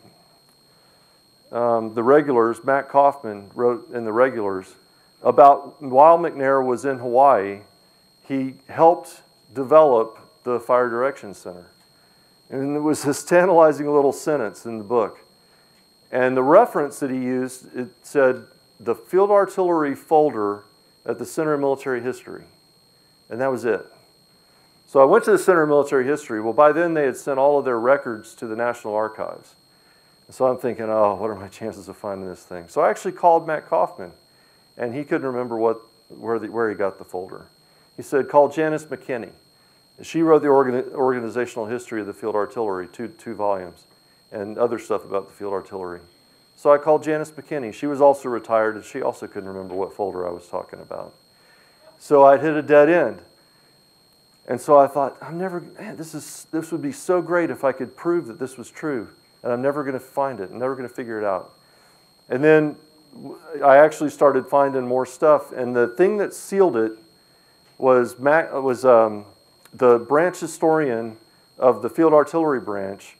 regulars, Matt Kaufman, wrote in the regulars about while McNair was in Hawaii, he helped develop the Fire Direction Center. And there was this tantalizing little sentence in the book. And the reference that he used, it said, the Field Artillery folder at the Center of Military History. And that was it. So I went to the Center of Military History. Well, by then they had sent all of their records to the National Archives. And so I'm thinking, oh, what are my chances of finding this thing? So I actually called Matt Kaufman. and he couldn't remember where he got the folder. He said, call Janice McKinney. She wrote the organizational history of the field artillery, two volumes, and other stuff about the field artillery. So I called Janice McKinney. She was also retired, and she also couldn't remember what folder I was talking about. So I'd hit a dead end. And so I thought, man, this would be so great if I could prove that this was true, and I'm never going to find it. I'm never going to figure it out. And then I actually started finding more stuff, and the thing that sealed it was the branch historian of the field artillery branch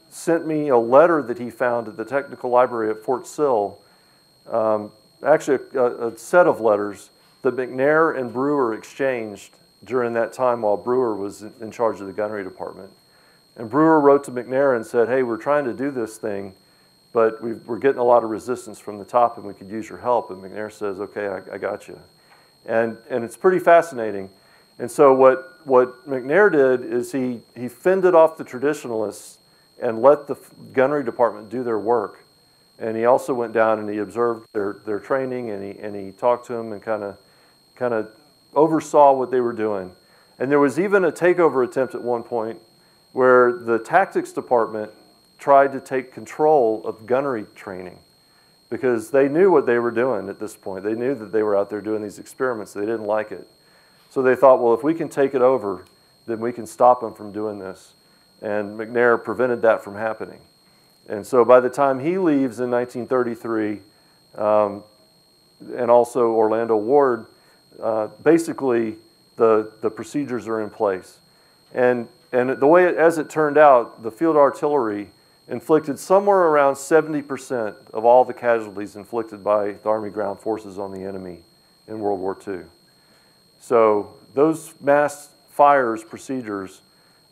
sent me a letter that he found at the technical library at Fort Sill, actually a set of letters that McNair and Brewer exchanged during that time while Brewer was in charge of the gunnery department. And Brewer wrote to McNair and said, hey, we're trying to do this thing, but we're getting a lot of resistance from the top and we could use your help. And McNair says, okay, I got you. And it's pretty fascinating. And so what McNair did is he fended off the traditionalists and let the gunnery department do their work. And he also went down and he observed their training, and he talked to them and kind of oversaw what they were doing. And there was even a takeover attempt at one point where the tactics department tried to take control of gunnery training because they knew what they were doing at this point. They knew that they were out there doing these experiments. They didn't like it. So they thought, well, if we can take it over, then we can stop them from doing this. And McNair prevented that from happening. And so by the time he leaves in 1933, and also Orlando Ward, basically the procedures are in place. And the way, as it turned out, the field artillery inflicted somewhere around 70% of all the casualties inflicted by the Army ground forces on the enemy in World War II. So those mass fires procedures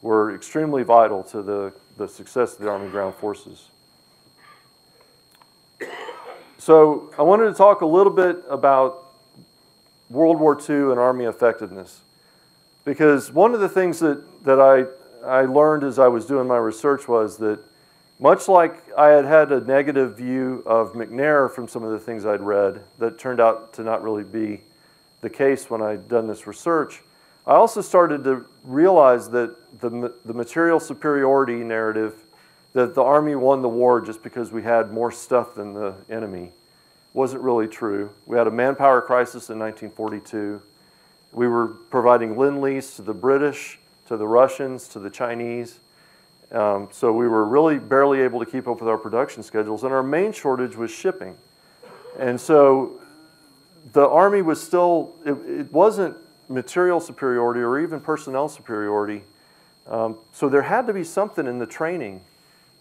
were extremely vital to the success of the Army ground forces. So I wanted to talk a little bit about World War II and Army effectiveness, because one of the things that I learned as I was doing my research was that much like I had a negative view of McNair from some of the things I'd read that turned out to not really be the case when I'd done this research, I also started to realize that the material superiority narrative, that the Army won the war just because we had more stuff than the enemy, wasn't really true. We had a manpower crisis in 1942. We were providing Lend-Lease to the British, to the Russians, to the Chinese. So we were really barely able to keep up with our production schedules, and our main shortage was shipping. And so the Army was still, it wasn't material superiority or even personnel superiority. So there had to be something in the training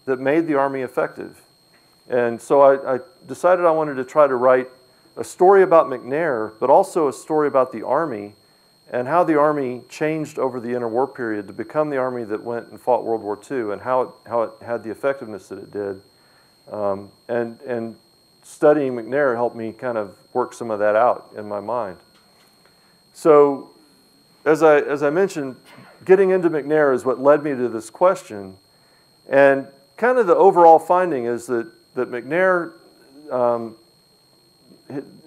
that made the Army effective. And so I decided I wanted to try to write a story about McNair, but also a story about the Army and how the Army changed over the interwar period to become the Army that went and fought World War II, and how it had the effectiveness that it did. And studying McNair helped me kind of work some of that out in my mind. So as I mentioned, getting into McNair is what led me to this question. And kind of the overall finding is that McNair,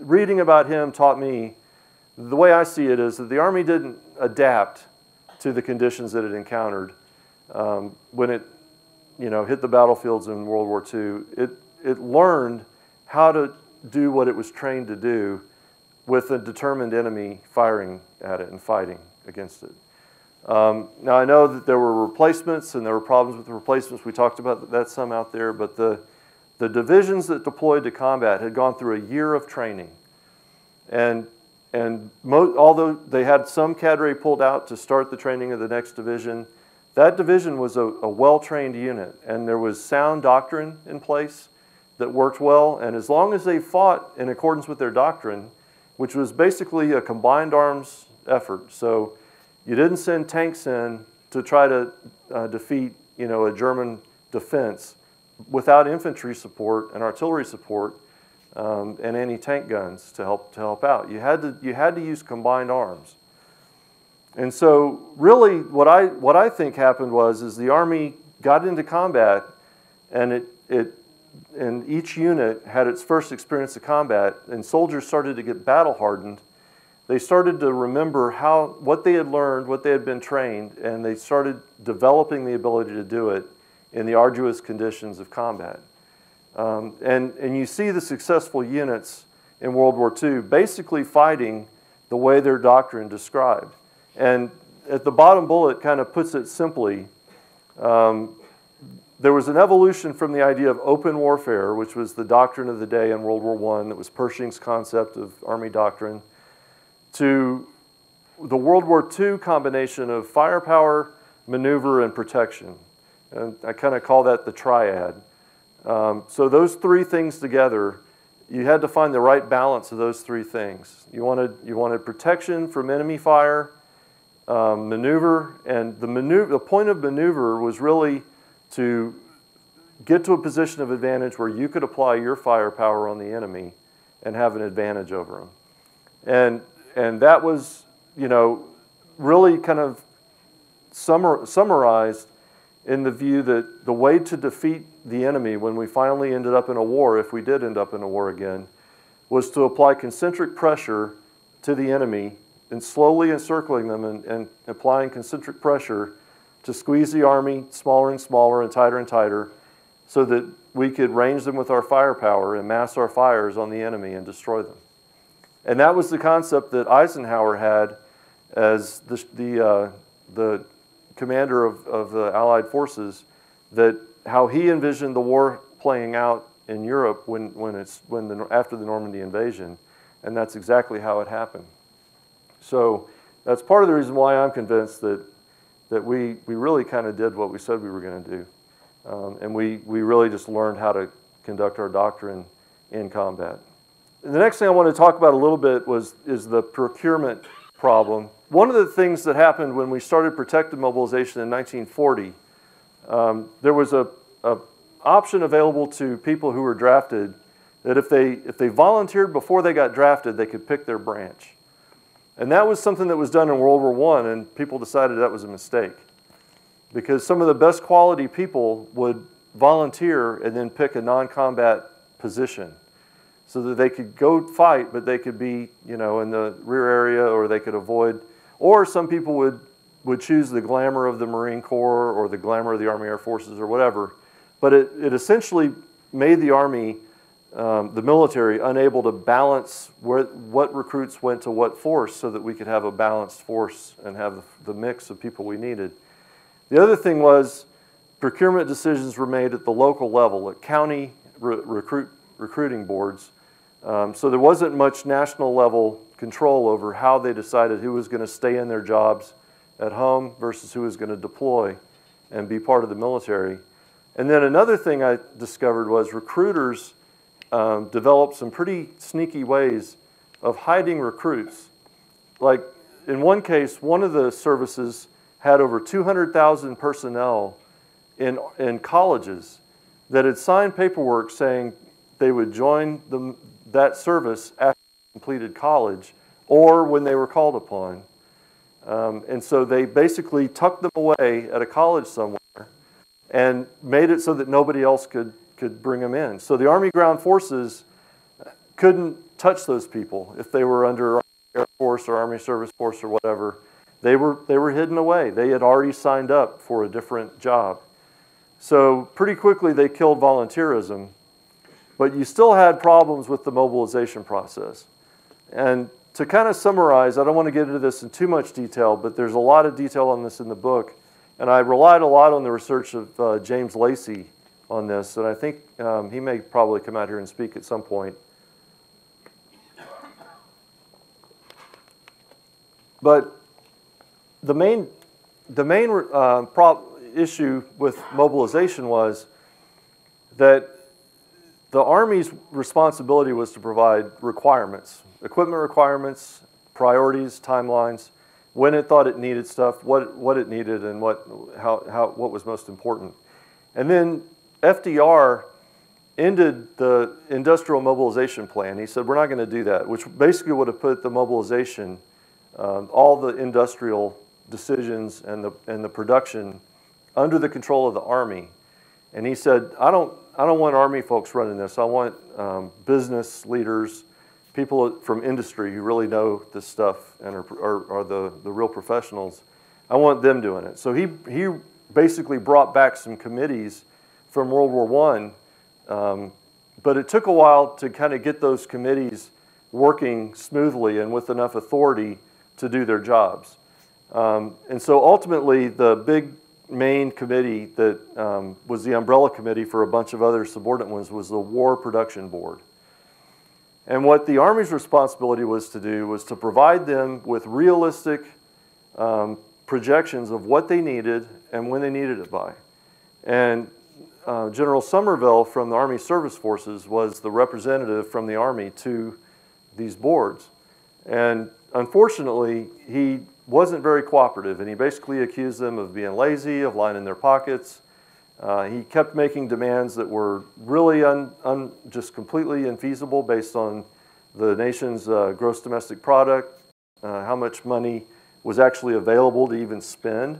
reading about him taught me, the way I see it is that the Army didn't adapt to the conditions that it encountered when it hit the battlefields in World War II. It learned how to do what it was trained to do with a determined enemy firing at it and fighting against it. Now I know that there were replacements and there were problems with the replacements. We talked about that some out there, but the divisions that deployed to combat had gone through a year of training. And although they had some cadre pulled out to start the training of the next division, that division was a well-trained unit, and there was sound doctrine in place that worked well. And as long as they fought in accordance with their doctrine, which was basically a combined arms effort, so you didn't send tanks in to try to defeat a German defense without infantry support and artillery support and anti-tank guns to help out. You had to use combined arms. And so really what I think happened was the Army got into combat, and it each unit had its first experience of combat, and soldiers started to get battle hardened. They started to remember what they had learned, what they had been trained, and they started developing the ability to do it in the arduous conditions of combat. And you see the successful units in World War II basically fighting the way their doctrine described. And at the bottom bullet kind of puts it simply, there was an evolution from the idea of open warfare, which was the doctrine of the day in World War I, that was Pershing's concept of Army doctrine, to the World War II combination of firepower, maneuver, and protection. And I kind of call that the triad. So those three things together, you had to find the right balance of those three things. You wanted protection from enemy fire, maneuver, and the point of maneuver was really to get to a position of advantage where you could apply your firepower on the enemy and have an advantage over them. And that was, really kind of summarized in the view that the way to defeat the enemy when we finally ended up in a war, if we did end up in a war again, was to apply concentric pressure to the enemy and slowly encircling them and applying concentric pressure to squeeze the army smaller and smaller and tighter so that we could range them with our firepower and mass our fires on the enemy and destroy them. And that was the concept that Eisenhower had as the commander of the Allied forces, that how he envisioned the war playing out in Europe after the Normandy invasion, and that's exactly how it happened. So that's part of the reason why I'm convinced that we really kind of did what we said we were going to do, and we really just learned how to conduct our doctrine in combat. And the next thing I want to talk about a little bit is the procurement problem. One of the things that happened when we started protective mobilization in 1940, there was a option available to people who were drafted that if they volunteered before they got drafted, they could pick their branch. And that was something that was done in World War I, and people decided that was a mistake, because some of the best quality people would volunteer and then pick a non-combat position so that they could go fight, but they could be, in the rear area, or they could avoid, or some people would choose the glamour of the Marine Corps or the glamour of the Army Air Forces or whatever. But it essentially made the Army, the military, unable to balance what recruits went to what force so that we could have a balanced force and have the mix of people we needed. The other thing was procurement decisions were made at the local level, at county recruiting boards. So there wasn't much national level control over how they decided who was going to stay in their jobs at home versus who was going to deploy and be part of the military. And then another thing I discovered was recruiters developed some pretty sneaky ways of hiding recruits. Like in one case, one of the services had over 200,000 personnel in colleges that had signed paperwork saying they would join that service after they completed college or when they were called upon. And so they basically tucked them away at a college somewhere and made it so that nobody else could bring them in. So the Army Ground Forces couldn't touch those people if they were under Air Force or Army Service Force or whatever. They were hidden away. They had already signed up for a different job. So pretty quickly they killed volunteerism, but you still had problems with the mobilization process. And to kind of summarize, I don't want to get into this in too much detail, but there's a lot of detail on this in the book. And I relied a lot on the research of James Lacey on this, and I think he may probably come out here and speak at some point. But the main issue with mobilization was that the Army's responsibility was to provide requirements, equipment requirements, priorities, timelines, when it thought it needed stuff, what it needed, and what was most important. And then FDR ended the industrial mobilization plan. He said, we're not going to do that, which basically would have put the mobilization, all the industrial decisions and the production under the control of the Army. And he said, I don't don't want Army folks running this. I want business leaders, people from industry who really know this stuff and are the real professionals. I want them doing it. So he basically brought back some committees from World War I, but it took a while to kind of get those committees working smoothly and with enough authority to do their jobs. And so ultimately, the big main committee that was the umbrella committee for a bunch of other subordinate ones was the War Production Board. And what the Army's responsibility was to do was to provide them with realistic projections of what they needed and when they needed it by. And General Somerville from the Army Service Forces was the representative from the Army to these boards. And unfortunately, he wasn't very cooperative, and he basically accused them of being lazy, of lining their pockets. He kept making demands that were really just completely infeasible based on the nation's gross domestic product, how much money was actually available to even spend.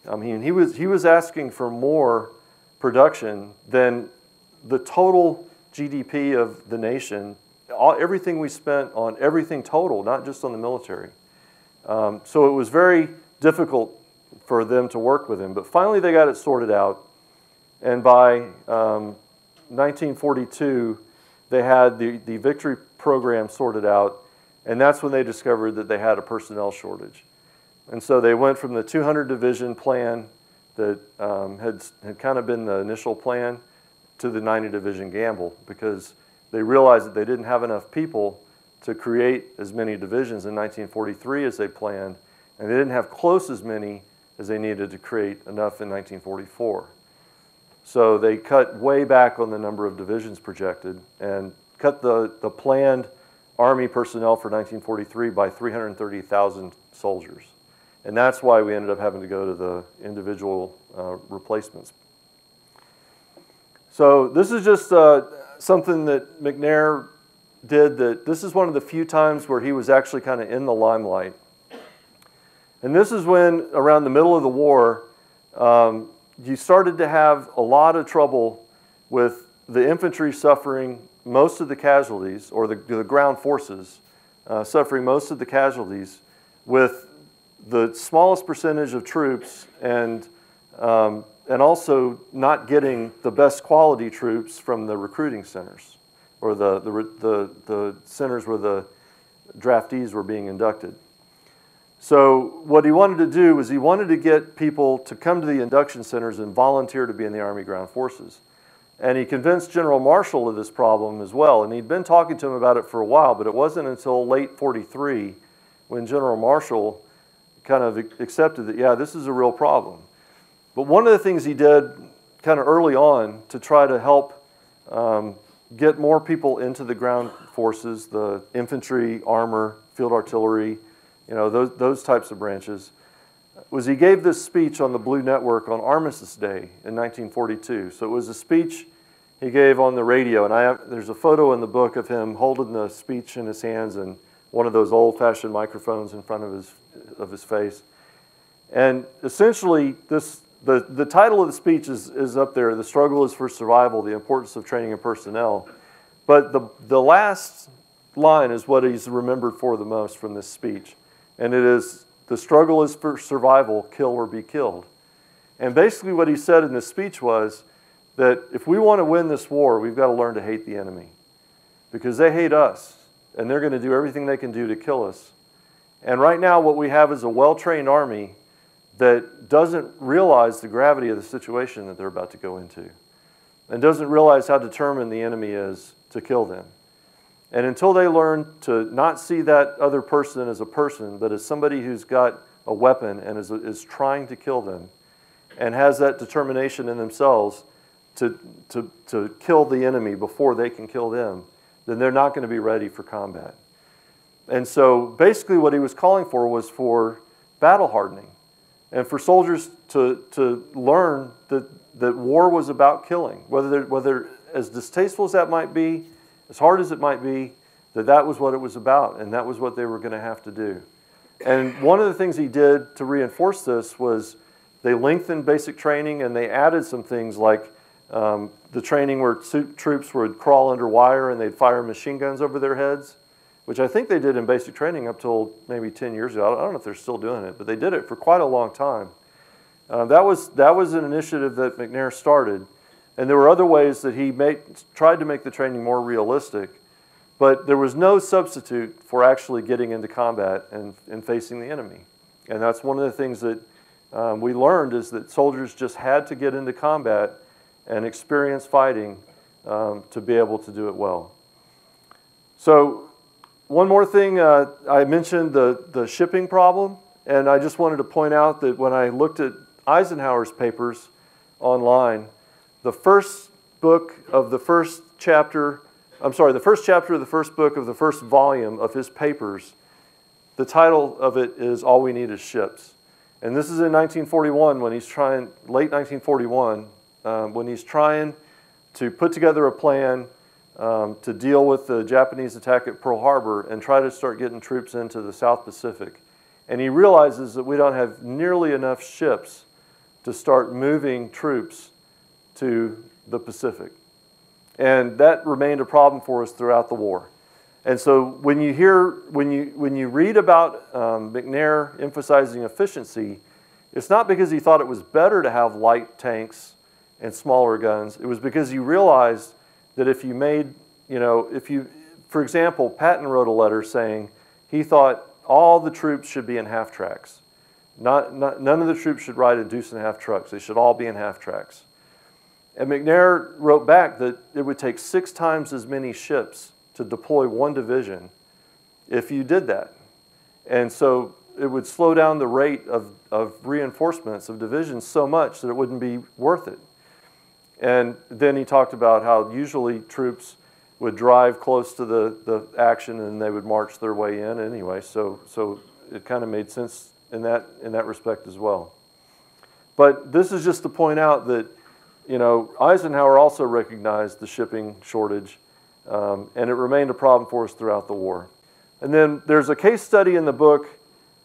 I mean, he was asking for more production than the total GDP of the nation, everything we spent on everything total, not just on the military. So it was very difficult for them to work with him. But finally they got it sorted out. And by 1942, they had the Victory program sorted out. And that's when they discovered that they had a personnel shortage. And so they went from the 200 division plan that had kind of been the initial plan to the 90 division gamble, because they realized that they didn't have enough people to create as many divisions in 1943 as they planned, and they didn't have close as many as they needed to create enough in 1944. So they cut way back on the number of divisions projected and cut the planned Army personnel for 1943 by 330,000 soldiers. And that's why we ended up having to go to the individual replacements. So this is just something that McNair did, that this is one of the few times where he was actually kind of in the limelight. And this is when, around the middle of the war, you started to have a lot of trouble with the infantry suffering most of the casualties, or the ground forces suffering most of the casualties, with the smallest percentage of troops and also not getting the best quality troops from the recruiting centers, or the centers where the draftees were being inducted. So what he wanted to do was he wanted to get people to come to the induction centers and volunteer to be in the Army Ground Forces. And he convinced General Marshall of this problem as well. And he'd been talking to him about it for a while, but it wasn't until late '43 when General Marshall kind of accepted that, yeah, this is a real problem. But one of the things he did kind of early on to try to help get more people into the ground forces, the infantry, armor, field artillery, you know, those types of branches, was he gave this speech on the Blue Network on Armistice Day in 1942. So it was a speech he gave on the radio, and there's a photo in the book of him holding the speech in his hands and one of those old-fashioned microphones in front of his face. And essentially, the title of the speech is up there: "The Struggle is for Survival, the Importance of Training and Personnel." But the last line is what he's remembered for the most from this speech. And it is, "The struggle is for survival, kill or be killed." And basically what he said in this speech was that if we want to win this war, we've got to learn to hate the enemy, because they hate us, and they're going to do everything they can do to kill us. And right now what we have is a well-trained army that doesn't realize the gravity of the situation that they're about to go into, and doesn't realize how determined the enemy is to kill them. And until they learn to not see that other person as a person, but as somebody who's got a weapon and is trying to kill them, and has that determination in themselves to kill the enemy before they can kill them, then they're not going to be ready for combat. And so basically what he was calling for was for battle hardening, and for soldiers to learn that war was about killing, whether as distasteful as that might be, as hard as it might be, that was what it was about, and that was what they were going to have to do. And one of the things he did to reinforce this was they lengthened basic training, and they added some things like The training where troops would crawl under wire and they'd fire machine guns over their heads, which I think they did in basic training up till maybe 10 years ago. I don't know if they're still doing it, but they did it for quite a long time. That was an initiative that McNair started, and there were other ways that he tried to make the training more realistic, but there was no substitute for actually getting into combat and facing the enemy. And that's one of the things that we learned, is that soldiers just had to get into combat and experience fighting to be able to do it well. So one more thing, I mentioned the shipping problem, and I just wanted to point out that when I looked at Eisenhower's papers online, the first book of the first chapter, the first chapter of the first book of the first volume of his papers, the title of it is All We Need Is Ships. And this is in 1941 when he's trying, late 1941, when he's trying to put together a plan to deal with the Japanese attack at Pearl Harbor and try to start getting troops into the South Pacific. And he realizes that we don't have nearly enough ships to start moving troops to the Pacific. And that remained a problem for us throughout the war. And so when you read about McNair emphasizing efficiency, it's not because he thought it was better to have light tanks and smaller guns. It was because he realized that if you made, for example, Patton wrote a letter saying he thought all the troops should be in half tracks. None of the troops should ride in deuce-and-a-half trucks. They should all be in half tracks. And McNair wrote back that it would take 6 times as many ships to deploy one division if you did that. And so it would slow down the rate of reinforcements of divisions so much that it wouldn't be worth it. And then he talked about how usually troops would drive close to the action and they would march their way in anyway. So it kind of made sense in that respect as well. But this is just to point out that Eisenhower also recognized the shipping shortage, and it remained a problem for us throughout the war. And then there's a case study in the book,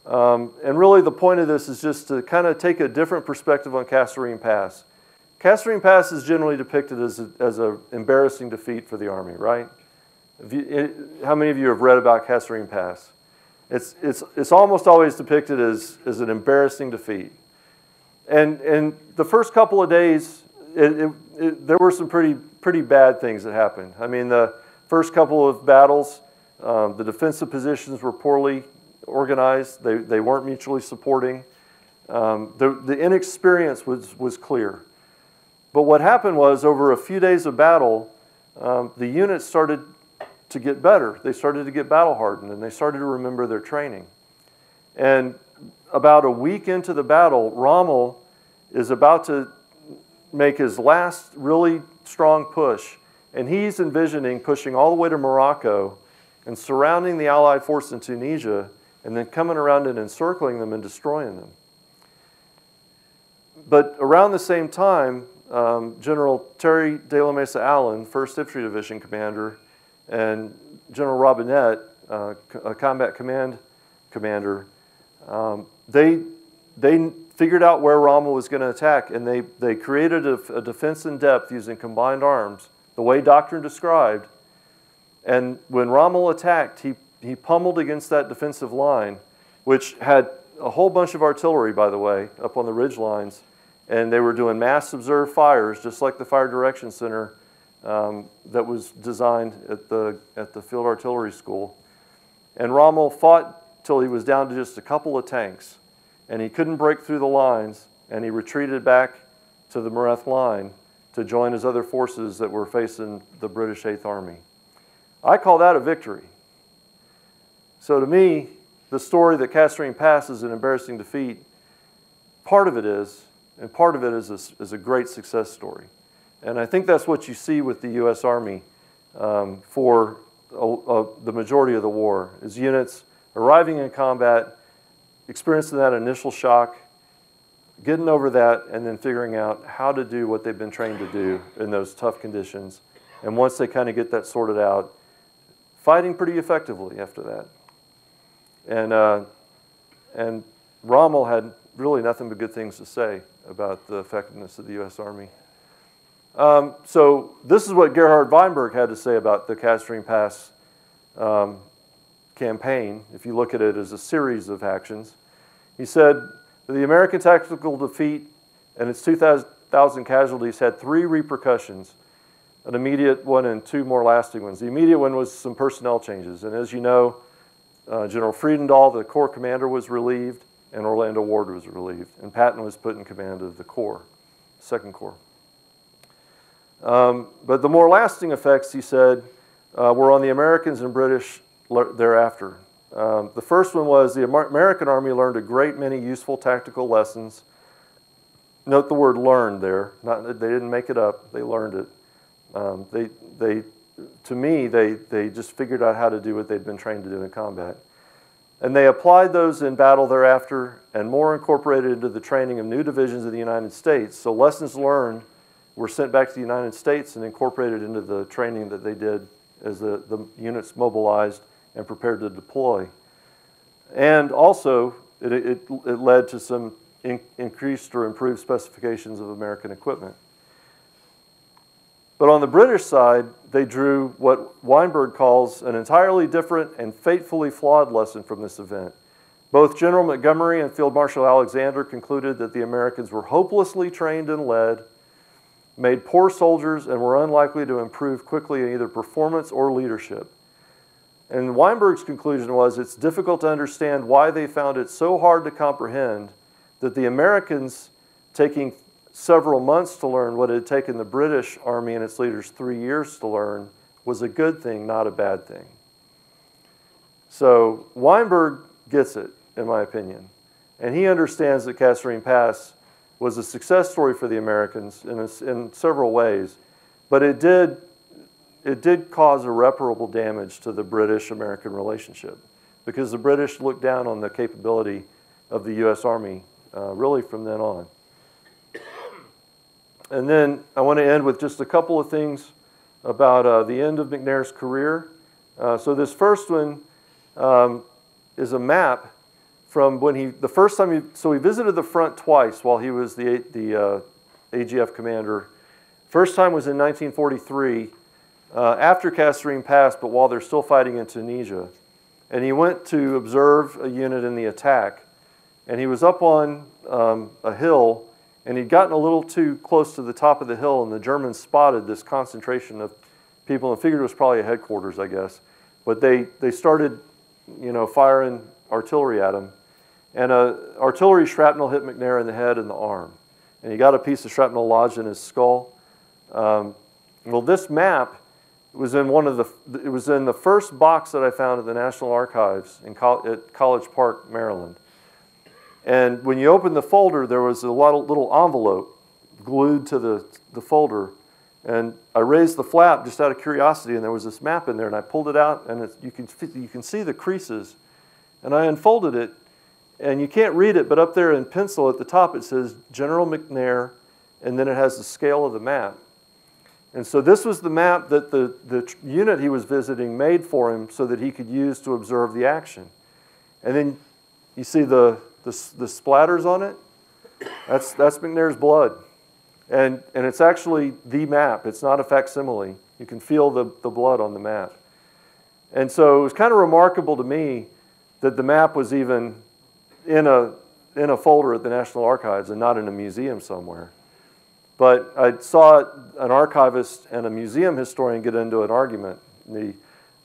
and really the point of this is just to kind of take a different perspective on Kasserine Pass. Kasserine Pass is generally depicted as an embarrassing defeat for the Army, right? How many of you have read about Kasserine Pass? It's almost always depicted as an embarrassing defeat. And the first couple of days, there were some pretty bad things that happened. I mean, the first couple of battles, the defensive positions were poorly organized. They weren't mutually supporting. The inexperience was clear. But what happened was, over a few days of battle, the units started to get better. They started to get battle hardened, and they started to remember their training. And about a week into the battle, Rommel is about to make his last really strong push, and he's envisioning pushing all the way to Morocco and surrounding the Allied force in Tunisia, and then coming around and encircling them and destroying them. But around the same time, General Terry de la Mesa Allen, 1st Infantry Division commander, and General Robinette, a combat command commander, they figured out where Rommel was going to attack, and they created a defense in depth using combined arms, the way Doctrine described. And when Rommel attacked, he pummeled against that defensive line, which had a whole bunch of artillery, by the way, up on the ridge lines, and they were doing mass observed fires, just like the Fire Direction Center that was designed at the Field Artillery School. And Rommel fought till he was down to just a couple of tanks, and he couldn't break through the lines, and he retreated back to the Mareth line to join his other forces that were facing the British 8th Army. I call that a victory. So to me, the story that Kasserine Pass is an embarrassing defeat, part of it is, and part of it is a great success story. And I think that's what you see with the U.S. Army for the majority of the war, is units arriving in combat, experiencing that initial shock, getting over that, and then figuring out how to do what they've been trained to do in those tough conditions. And once they kind of get that sorted out, fighting pretty effectively after that. And Rommel had really nothing but good things to say about the effectiveness of the U.S. Army. So this is what Gerhard Weinberg had to say about the Kasserine Pass campaign, if you look at it as a series of actions. He said, the American tactical defeat and its 2,000 casualties had 3 repercussions, an immediate one and 2 more lasting ones. The immediate one was some personnel changes. And as you know, General Friedendahl, the Corps commander, was relieved, and Orlando Ward was relieved. And Patton was put in command of the Corps, 2nd Corps. But the more lasting effects, he said, were on the Americans and British thereafter. The first one was the American Army learned a great many useful tactical lessons. Note the word learned there. They didn't make it up. They learned it. To me, they just figured out how to do what they'd been trained to do in combat. And they applied those in battle thereafter and more incorporated into the training of new divisions of the United States. So lessons learned were sent back to the United States and incorporated into the training that they did as the units mobilized and prepared to deploy. And also, it led to some increased or improved specifications of American equipment. But on the British side, they drew what Weinberg calls an entirely different and fatefully flawed lesson from this event. Both General Montgomery and Field Marshal Alexander concluded that the Americans were hopelessly trained and led, made poor soldiers, and were unlikely to improve quickly in either performance or leadership. And Weinberg's conclusion was it's difficult to understand why they found it so hard to comprehend that the Americans, taking several months to learn what it had taken the British Army and its leaders 3 years to learn, was a good thing, not a bad thing. So Weinberg gets it, in my opinion. And he understands that Kasserine Pass was a success story for the Americans in several ways, but it did cause irreparable damage to the British-American relationship because the British looked down on the capability of the U.S. Army really from then on. And then I want to end with just a couple of things about the end of McNair's career. So this first one is a map from when the first time so he visited the front twice while he was the AGF commander. First time was in 1943, after Kasserine Pass, but while they're still fighting in Tunisia. And he went to observe a unit in the attack. And he was up on a hill, and he'd gotten a little too close to the top of the hill, and the Germans spotted this concentration of people and figured it was probably a headquarters, I guess. But they started, firing artillery at him. And artillery shrapnel hit McNair in the head and the arm. And he got a piece of shrapnel lodged in his skull. Well, this map was in it was in the first box that I found at the National Archives at College Park, Maryland. And when you opened the folder, there was a little envelope glued to the folder. And I raised the flap just out of curiosity, and there was this map in there, and I pulled it out, and you can see the creases. And I unfolded it, and you can't read it, but up there in pencil at the top it says General McNair, and then it has the scale of the map. And so this was the map that the unit he was visiting made for him so that he could use to observe the action. And then you see the splatters on it. That's McNair's blood. And it's actually the map. It's not a facsimile. You can feel the blood on the map. And so it was kind of remarkable to me that the map was even in a folder at the National Archives and not in a museum somewhere. But I saw an archivist and a museum historian get into an argument. The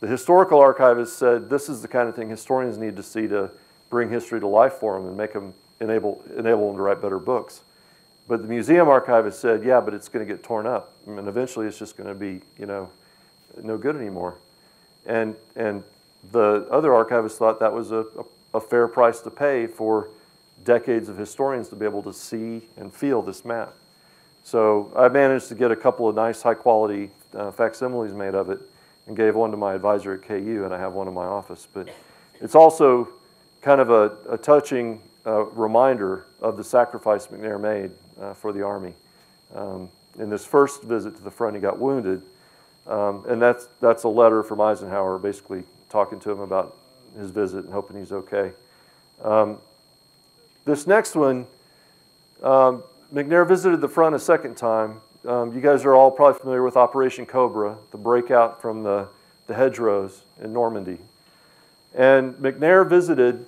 historical archivist said this is the kind of thing historians need to see to bring history to life for them and make them enable them to write better books. But the museum archivist said, yeah, but it's going to get torn up, and eventually it's just going to be, no good anymore. And the other archivist thought that was a fair price to pay for decades of historians to be able to see and feel this map. So I managed to get a couple of nice, high-quality facsimiles made of it and gave one to my advisor at KU, and I have one in my office. But it's also kind of a touching reminder of the sacrifice McNair made for the Army. In this first visit to the front, he got wounded, and that's a letter from Eisenhower basically talking to him about his visit and hoping he's okay. This next one, McNair visited the front a second time, you guys are all probably familiar with Operation Cobra, the breakout from the hedgerows in Normandy. And McNair visited.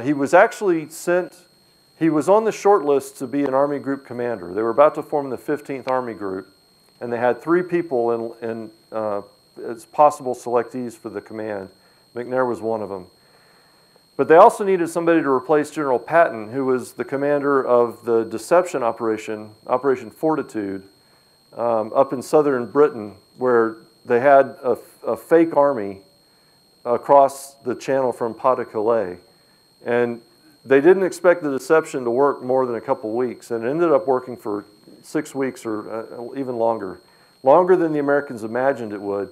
He was actually sent, he was on the short list to be an Army Group commander. They were about to form the 15th Army Group, and they had 3 people as possible selectees for the command. McNair was one of them. But they also needed somebody to replace General Patton, who was the commander of the deception operation, Operation Fortitude, up in southern Britain, where they had a fake army across the channel from Pas-de-Calais. And they didn't expect the deception to work more than a couple weeks, and it ended up working for 6 weeks or even longer than the Americans imagined it would.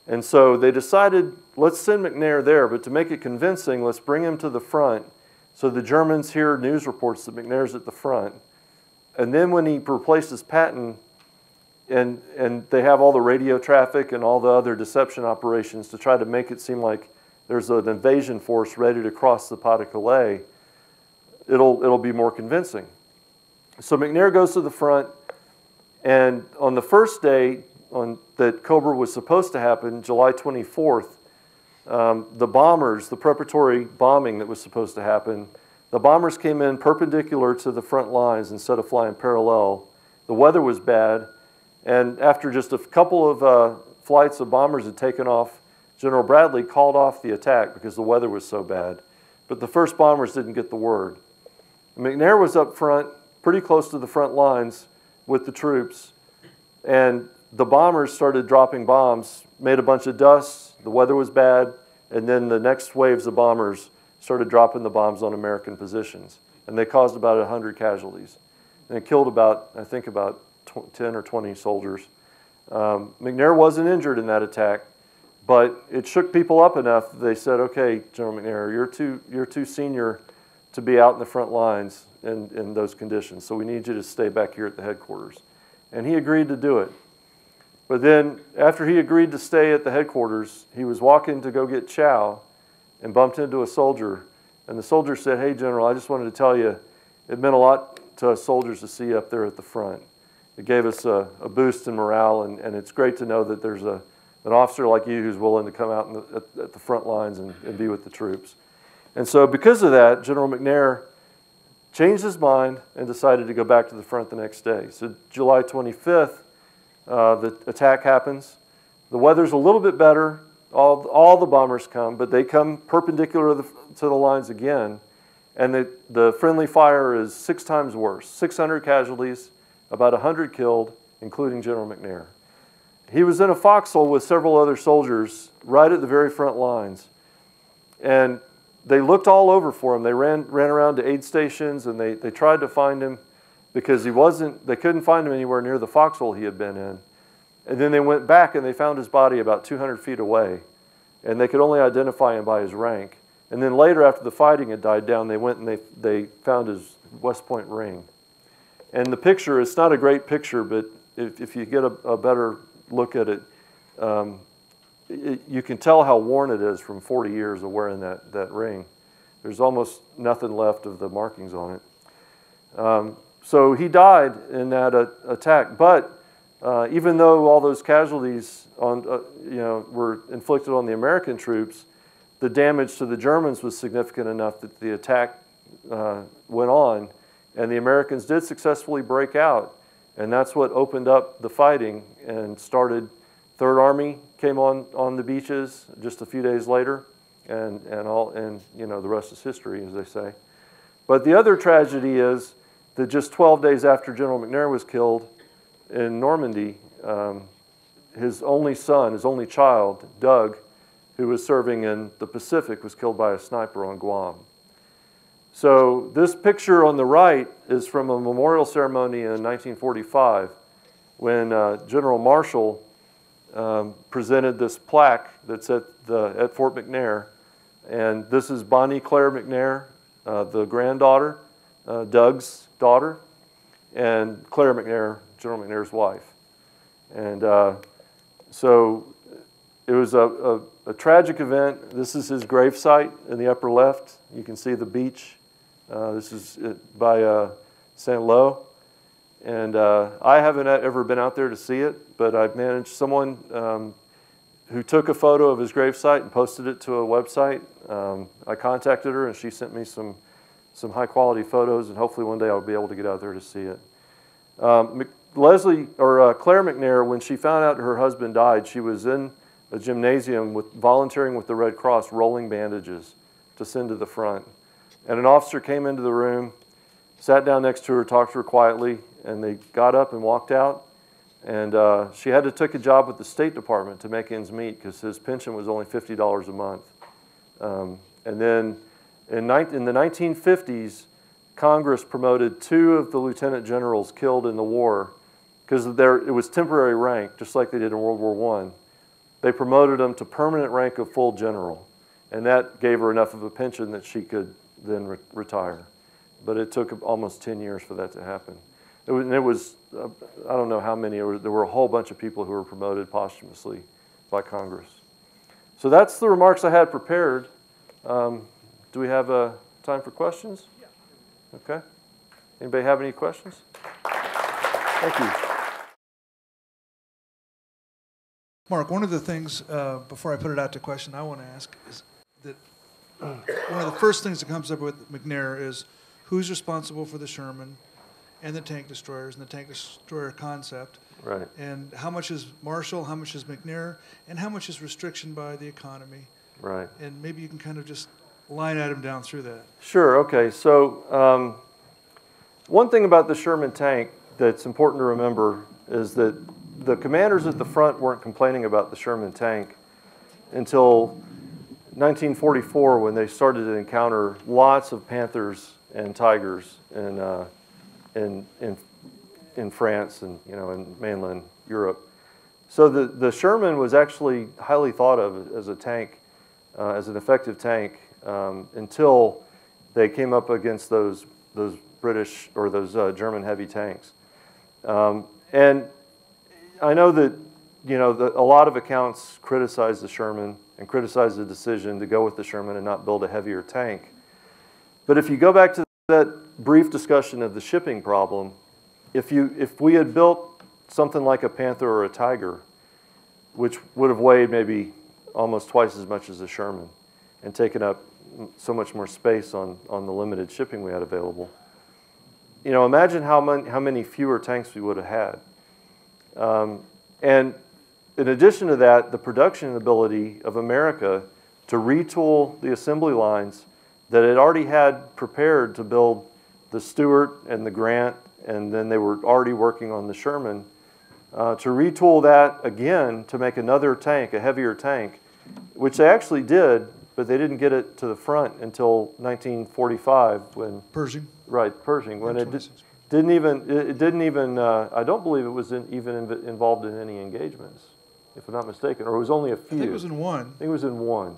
And so they decided, let's send McNair there, but to make it convincing, let's bring him to the front so the Germans hear news reports that McNair's at the front. And then when he replaces Patton, and they have all the radio traffic and all the other deception operations to try to make it seem like there's an invasion force ready to cross the Pas-de-Calais, it'll be more convincing. So McNair goes to the front, and on the first day that Cobra was supposed to happen, July 24th, the bombers, the preparatory bombing that was supposed to happen, the bombers came in perpendicular to the front lines instead of flying parallel. The weather was bad, and after just a couple of flights of bombers had taken off, General Bradley called off the attack because the weather was so bad. But the first bombers didn't get the word. McNair was up front, pretty close to the front lines with the troops, and the bombers started dropping bombs, made a bunch of dust, the weather was bad, and then the next waves of bombers started dropping the bombs on American positions. And they caused about 100 casualties. And it killed about, I think, about 10 or 20 soldiers. McNair wasn't injured in that attack, but it shook people up enough that they said, okay, General McNair, you're too senior to be out in the front lines in those conditions, so we need you to stay back here at the headquarters. And he agreed to do it. But then, after he agreed to stay at the headquarters, he was walking to go get chow and bumped into a soldier. And the soldier said, hey, General, I just wanted to tell you, it meant a lot to us soldiers to see you up there at the front. It gave us a boost in morale, and it's great to know that there's an officer like you who's willing to come out at the front lines and be with the troops. And so because of that, General McNair changed his mind and decided to go back to the front the next day. So July 25th, the attack happens. The weather's a little bit better. All the bombers come, but they come perpendicular to the lines again. And the friendly fire is 6 times worse. 600 casualties, about 100 killed, including General McNair. He was in a foxhole with several other soldiers right at the very front lines. And they looked all over for him. They ran around to aid stations, and they tried to find him, because they couldn't find him anywhere near the foxhole he had been in. And then they went back and they found his body about 200 feet away. And they could only identify him by his rank. And then later, after the fighting had died down, they went and they found his West Point ring. And the picture, it's not a great picture, but if you get a better look at it, you can tell how worn it is from 40 years of wearing that ring. There's almost nothing left of the markings on it. So he died in that attack, but even though all those casualties were inflicted on the American troops, the damage to the Germans was significant enough that the attack went on, and the Americans did successfully break out, and that's what opened up the fighting and started. Third Army came on the beaches just a few days later, and the rest is history, as they say. But the other tragedy is that just 12 days after General McNair was killed in Normandy, his only son, his only child, Doug, who was serving in the Pacific, was killed by a sniper on Guam. So this picture on the right is from a memorial ceremony in 1945 when General Marshall presented this plaque that's at Fort McNair. And this is Bonnie Claire McNair, the granddaughter, Doug's daughter, and Claire McNair, General McNair's wife. And so it was a tragic event. This is his gravesite in the upper left. You can see the beach. This is by St. Lo. And I haven't ever been out there to see it, but I've managed someone who took a photo of his gravesite and posted it to a website. I contacted her, and she sent me some high-quality photos, and hopefully one day I'll be able to get out there to see it. Claire McNair, when she found out her husband died, she was in a gymnasium volunteering with the Red Cross, rolling bandages to send to the front. And an officer came into the room, sat down next to her, talked to her quietly, and they got up and walked out. And she had to take a job with the State Department to make ends meet because his pension was only $50 a month. And then in the 1950s, Congress promoted 2 of the lieutenant generals killed in the war because it was temporary rank, just like they did in World War I. They promoted them to permanent rank of full general, and that gave her enough of a pension that she could then retire. But it took almost 10 years for that to happen. I don't know how many, there were a whole bunch of people who were promoted posthumously by Congress. So that's the remarks I had prepared. Do we have time for questions? Yeah. Okay. Anybody have any questions? Thank you. Mark, one of the things, before I put it out to question, I want to ask is that one of the first things that comes up with McNair is who's responsible for the Sherman and the tank destroyers and the tank destroyer concept. Right. And how much is Marshall, how much is McNair, and how much is restriction by the economy. Right. And maybe you can kind of just line item down through that. Sure, okay. So one thing about the Sherman tank that's important to remember is that the commanders at the front weren't complaining about the Sherman tank until 1944 when they started to encounter lots of Panthers and Tigers in France and in mainland Europe. So the Sherman was actually highly thought of as a tank, as an effective tank, until they came up against those British or those German heavy tanks. And I know that a lot of accounts criticize the Sherman and criticize the decision to go with the Sherman and not build a heavier tank. But if you go back to that brief discussion of the shipping problem, if we had built something like a Panther or a Tiger, which would have weighed maybe almost twice as much as a Sherman and taken up so much more space on the limited shipping we had available, imagine how many fewer tanks we would have had. And in addition to that, the production ability of America to retool the assembly lines that it already had prepared to build the Stuart and the Grant, and then they were already working on the Sherman, to retool that again to make another tank, a heavier tank, which they actually did, but they didn't get it to the front until 1945 when Pershing. Right, Pershing, when it didn't even. I don't believe it was even involved in any engagements, if I'm not mistaken, or it was only a few. I think it was in one. I think it was in one.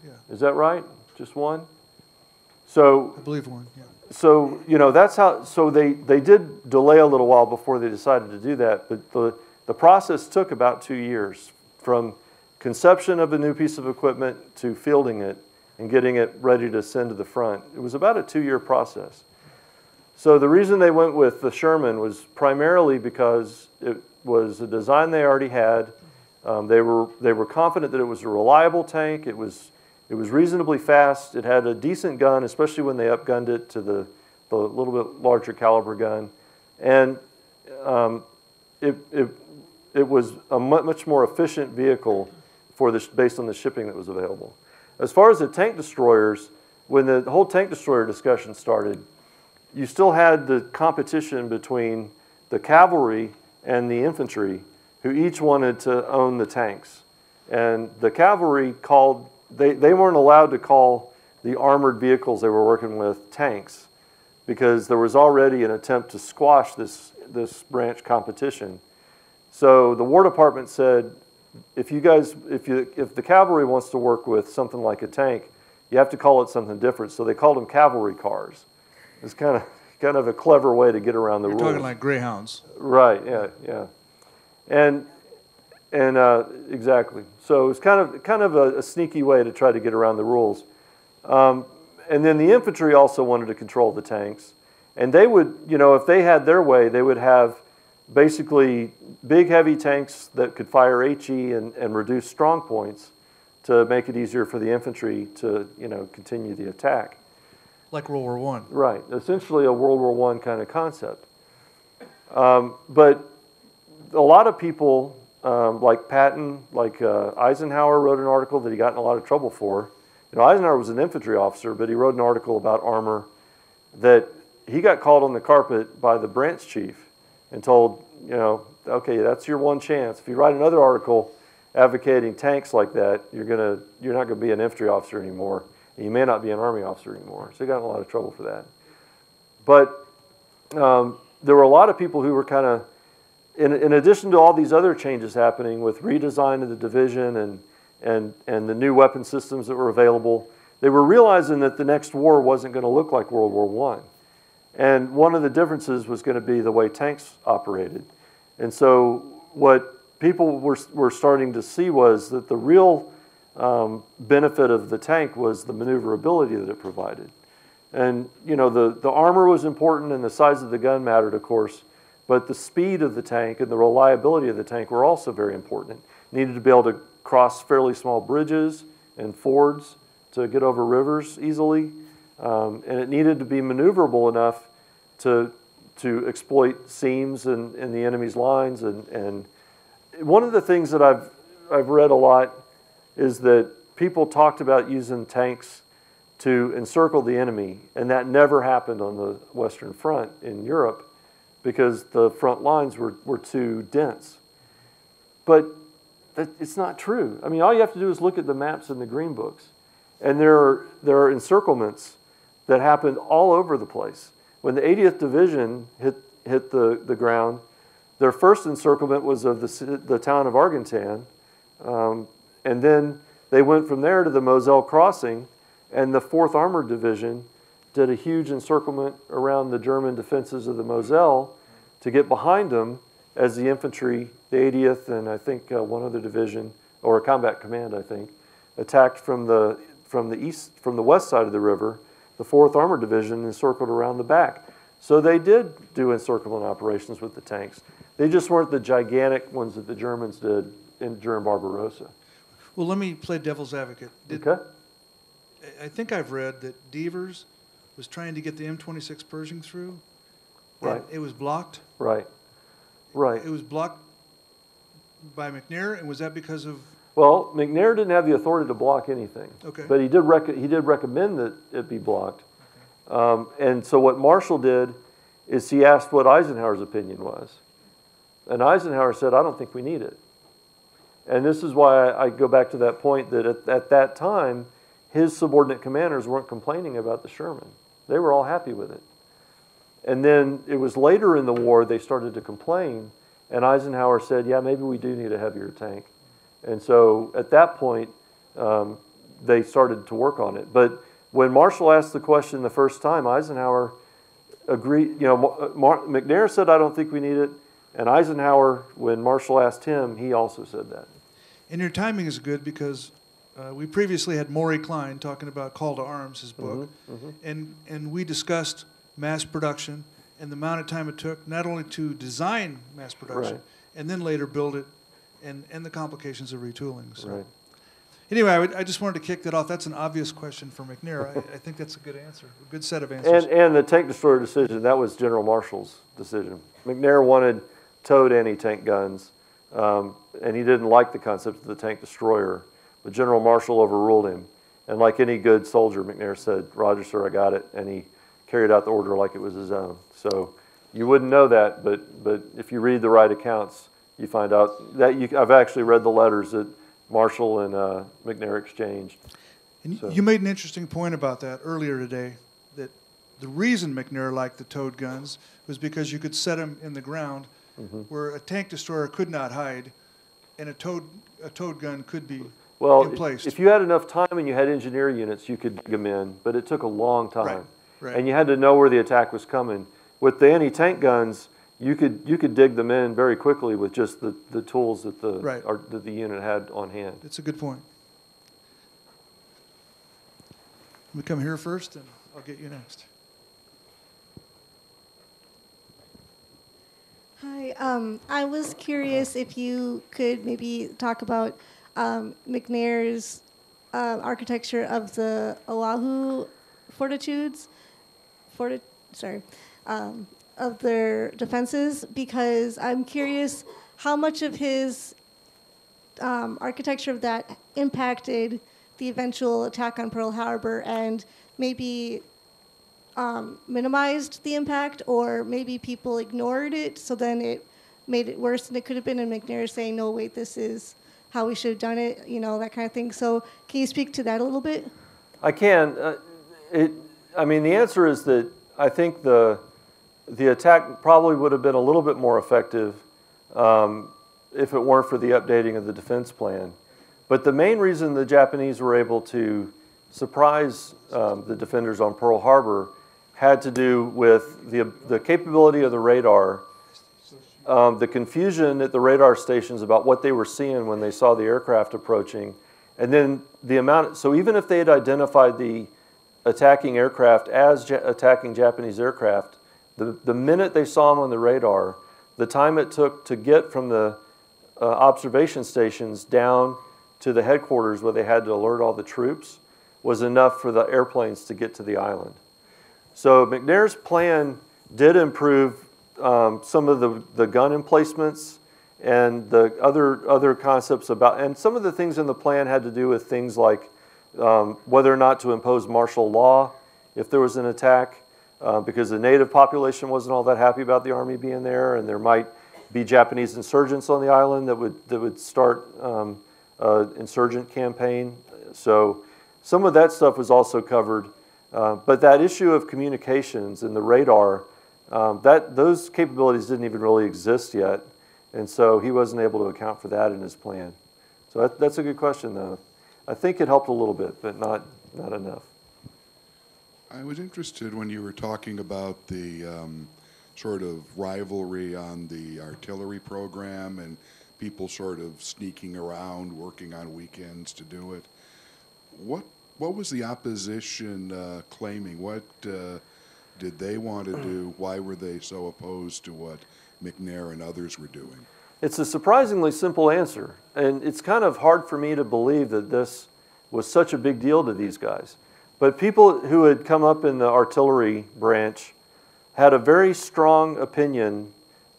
Yeah. Is that right? Just one? So I believe one. Yeah. So that's how. So they did delay a little while before they decided to do that, but the process took about 2 years from conception of a new piece of equipment to fielding it and getting it ready to send to the front. It was about a 2-year process. So the reason they went with the Sherman was primarily because it was a design they already had. They were confident that it was a reliable tank. It was reasonably fast. It had a decent gun, especially when they upgunned it to the little bit larger caliber gun, and it was a much more efficient vehicle based on the shipping that was available. As far as the tank destroyers, when the whole tank destroyer discussion started, you still had the competition between the cavalry and the infantry, who each wanted to own the tanks. And the cavalry they weren't allowed to call the armored vehicles they were working with tanks because there was already an attempt to squash this branch competition. So the War Department said, if the cavalry wants to work with something like a tank, you have to call it something different. So they called them cavalry cars. It's kind of a clever way to get around the rules. You're talking like Greyhounds. Right, yeah. And exactly. So it's kind of a sneaky way to try to get around the rules. And then the infantry also wanted to control the tanks. And they would, you know, if they had their way, they would have basically big heavy tanks that could fire HE and reduce strong points to make it easier for the infantry to, you know, continue the attack. Like World War I. Right, essentially a World War I kind of concept. But a lot of people, like Patton, like Eisenhower wrote an article that he got in a lot of trouble for. You know, Eisenhower was an infantry officer, but he wrote an article about armor that he got called on the carpet by the branch chief and told, you know, okay, that's your one chance. If you write another article advocating tanks like that, you're not gonna be an infantry officer anymore. And you may not be an Army officer anymore. So he got in a lot of trouble for that. But there were a lot of people who were kind of, in addition to all these other changes happening with redesign of the division and the new weapon systems that were available, they were realizing that the next war wasn't going to look like World War I. And one of the differences was going to be the way tanks operated. And so what people were starting to see was that the real benefit of the tank was the maneuverability that it provided. And you know, the armor was important and the size of the gun mattered, of course, but the speed of the tank and the reliability of the tank were also very important. It needed to be able to cross fairly small bridges and fords to get over rivers easily, and it needed to be maneuverable enough to exploit seams in the enemy's lines. And one of the things that I've read a lot is that people talked about using tanks to encircle the enemy, and that never happened on the Western Front in Europe because the front lines were too dense. But it's not true. I mean, all you have to do is look at the maps in the green books, and there are encirclements that happened all over the place. When the 80th Division hit the ground, their first encirclement was of the town of Argentan, and then they went from there to the Moselle Crossing, and the 4th Armored Division did a huge encirclement around the German defenses of the Moselle to get behind them as the infantry, the 80th and I think one other division, or a combat command I think, attacked from the west side of the river. The 4th Armored Division encircled around the back. So they did do encirclement operations with the tanks. They just weren't the gigantic ones that the Germans did during Barbarossa. Well, let me play devil's advocate. Okay. I think I've read that Devers was trying to get the M26 Pershing through. Right. It was blocked. Right. Right. It was blocked by McNair, and was that because of? Well, McNair didn't have the authority to block anything. Okay. But he did recommend that it be blocked. Okay. And so what Marshall did is he asked what Eisenhower's opinion was. And Eisenhower said, I don't think we need it. And this is why I go back to that point that at that time, his subordinate commanders weren't complaining about the Sherman. They were all happy with it. And then it was later in the war they started to complain, and Eisenhower said, yeah, maybe we do need a heavier tank. And so at that point, they started to work on it. But when Marshall asked the question the first time, Eisenhower agreed. You know, McNair said, I don't think we need it. And Eisenhower, when Marshall asked him, he also said that. And your timing is good because we previously had Maury Klein talking about Call to Arms, his book, and we discussed mass production and the amount of time it took not only to design mass production, and then later build it, and the complications of retooling. So. Right. Anyway, I just wanted to kick that off. That's an obvious question for McNair. I think that's a good answer, a good set of answers. And the tank destroyer decision, that was General Marshall's decision. McNair wanted towed anti-tank guns, and he didn't like the concept of the tank destroyer, but General Marshall overruled him. And like any good soldier, McNair said, Roger, sir, I got it, and he carried out the order like it was his own. So you wouldn't know that, but if you read the right accounts, you find out that I've actually read the letters that Marshall and McNair exchanged. And so. You made an interesting point about that earlier today, that the reason McNair liked the towed guns was because you could set them in the ground where a tank destroyer could not hide, and a towed gun could be in place. If you had enough time and you had engineer units, you could dig them in, but it took a long time. Right. And you had to know where the attack was coming. With the anti-tank guns, you could dig them in very quickly with just the tools that the unit had on hand. That's a good point. Let me come here first, and I'll get you next. Hi, I was curious if you could maybe talk about McNair's architecture of the Oahu fortitudes, sorry, of their defenses, because I'm curious how much of his architecture of that impacted the eventual attack on Pearl Harbor, and maybe minimized the impact, or maybe people ignored it, so then it made it worse. And it could have been a McNair saying, no, wait, this is how we should have done it, you know, that kind of thing. So can you speak to that a little bit? I can. I mean, the answer is that I think the attack probably would have been a little bit more effective if it weren't for the updating of the defense plan. But the main reason the Japanese were able to surprise the defenders on Pearl Harbor had to do with the capability of the radar, the confusion at the radar stations about what they were seeing when they saw the aircraft approaching, and then the amount. So even if they had identified the attacking aircraft as attacking Japanese aircraft, the minute they saw them on the radar, the time it took to get from the observation stations down to the headquarters where they had to alert all the troops was enough for the airplanes to get to the island. So McNair's plan did improve some of the gun emplacements and the other concepts about, and some of the things in the plan had to do with things like whether or not to impose martial law if there was an attack, because the native population wasn't all that happy about the Army being there, and there might be Japanese insurgents on the island that would start an insurgent campaign. So some of that stuff was also covered. But that issue of communications and the radar, those capabilities didn't even really exist yet. And so he wasn't able to account for that in his plan. So that's a good question, though. I think it helped a little bit, but not enough. I was interested when you were talking about the sort of rivalry on the artillery program and people sort of sneaking around, working on weekends to do it. What was the opposition claiming? What did they want to do? Why were they so opposed to what McNair and others were doing? It's a surprisingly simple answer, and it's kind of hard for me to believe that this was such a big deal to these guys. But people who had come up in the artillery branch had a very strong opinion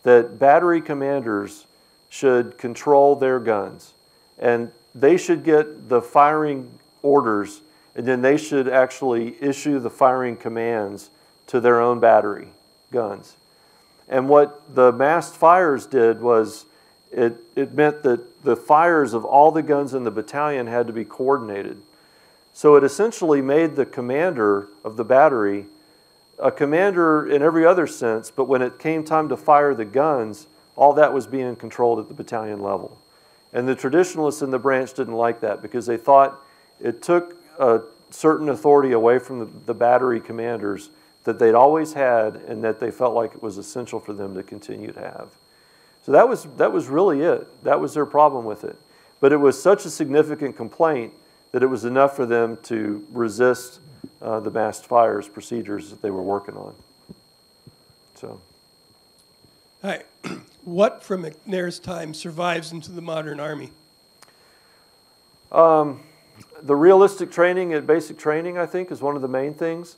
that battery commanders should control their guns, and they should get the firing orders, and then they should actually issue the firing commands to their own battery guns. And what the massed fires did was it meant that the fires of all the guns in the battalion had to be coordinated. So it essentially made the commander of the battery a commander in every other sense, but when it came time to fire the guns, all that was being controlled at the battalion level. And the traditionalists in the branch didn't like that because they thought it took a certain authority away from the battery commanders that they'd always had and that they felt like it was essential for them to continue to have. So that was really it. That was their problem with it. But it was such a significant complaint that it was enough for them to resist the massed fires procedures that they were working on. So. Hi. What from McNair's time survives into the modern Army? The realistic training at basic training, I think, is one of the main things.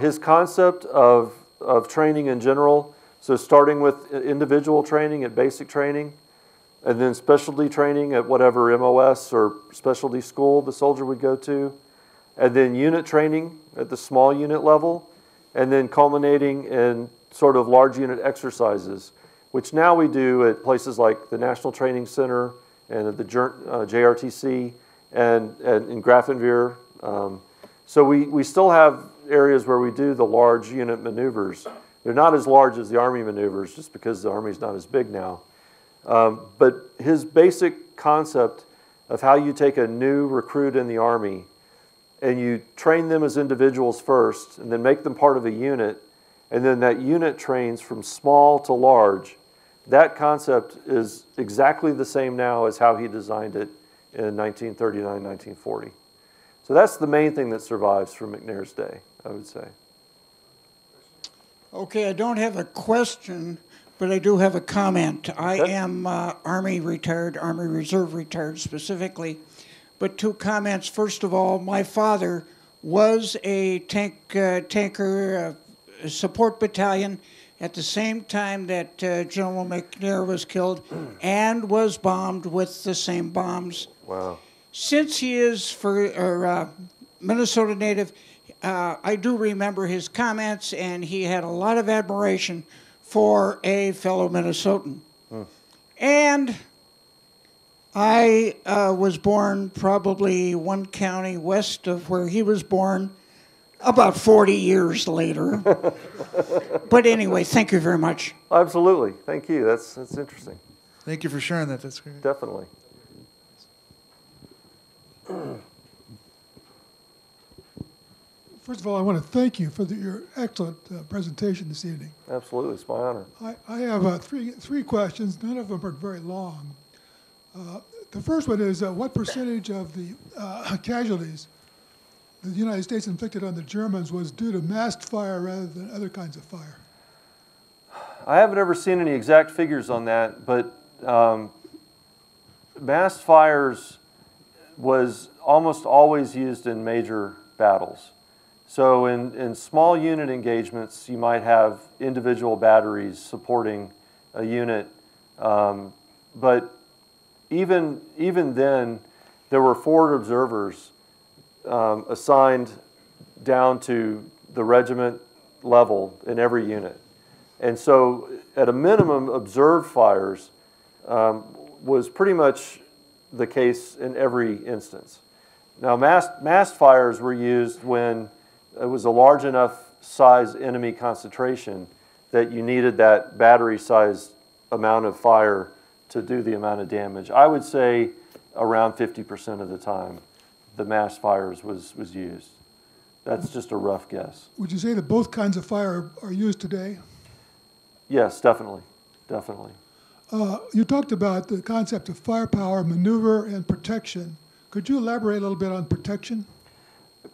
His concept of training in general, so starting with individual training at basic training, and then specialty training at whatever MOS or specialty school the soldier would go to, and then unit training at the small unit level, and then culminating in sort of large unit exercises, which now we do at places like the National Training Center and at the JRTC and in Grafenwehr. So we still have areas where we do the large unit maneuvers. They're not as large as the Army maneuvers just because the Army's not as big now. But his basic concept of how you take a new recruit in the Army and you train them as individuals first and then make them part of a unit, and then that unit trains from small to large, that concept is exactly the same now as how he designed it in 1939, 1940. So that's the main thing that survives from McNair's day, I would say. Okay, I don't have a question, but but I do have a comment. I am Army retired, Army Reserve retired specifically. But two comments. First of all, my father was a tanker support battalion at the same time that General McNair was killed and was bombed with the same bombs. Wow. Since he is Minnesota native, I do remember his comments, and he had a lot of admiration for a fellow Minnesotan. And I was born probably one county west of where he was born, about 40 years later. But anyway, thank you very much. Absolutely. Thank you. That's interesting. Thank you for sharing that. That's great. Definitely. First of all, I want to thank you for your excellent presentation this evening. Absolutely. It's my honor. I have three questions. None of them are very long. The first one is, what percentage of the casualties the United States inflicted on the Germans was due to massed fire rather than other kinds of fire? I haven't ever seen any exact figures on that, but massed fires was almost always used in major battles. So in small unit engagements, you might have individual batteries supporting a unit, but even then, there were forward observers assigned down to the regiment level in every unit. And so at a minimum, observed fires was pretty much the case in every instance. Now, massed fires were used when it was a large enough size enemy concentration that you needed that battery-sized amount of fire to do the amount of damage. I would say around 50% of the time the mass fires was used. That's just a rough guess. Would you say that both kinds of fire are used today? Yes, definitely, definitely. You talked about the concept of firepower, maneuver, and protection. Could you elaborate a little bit on protection?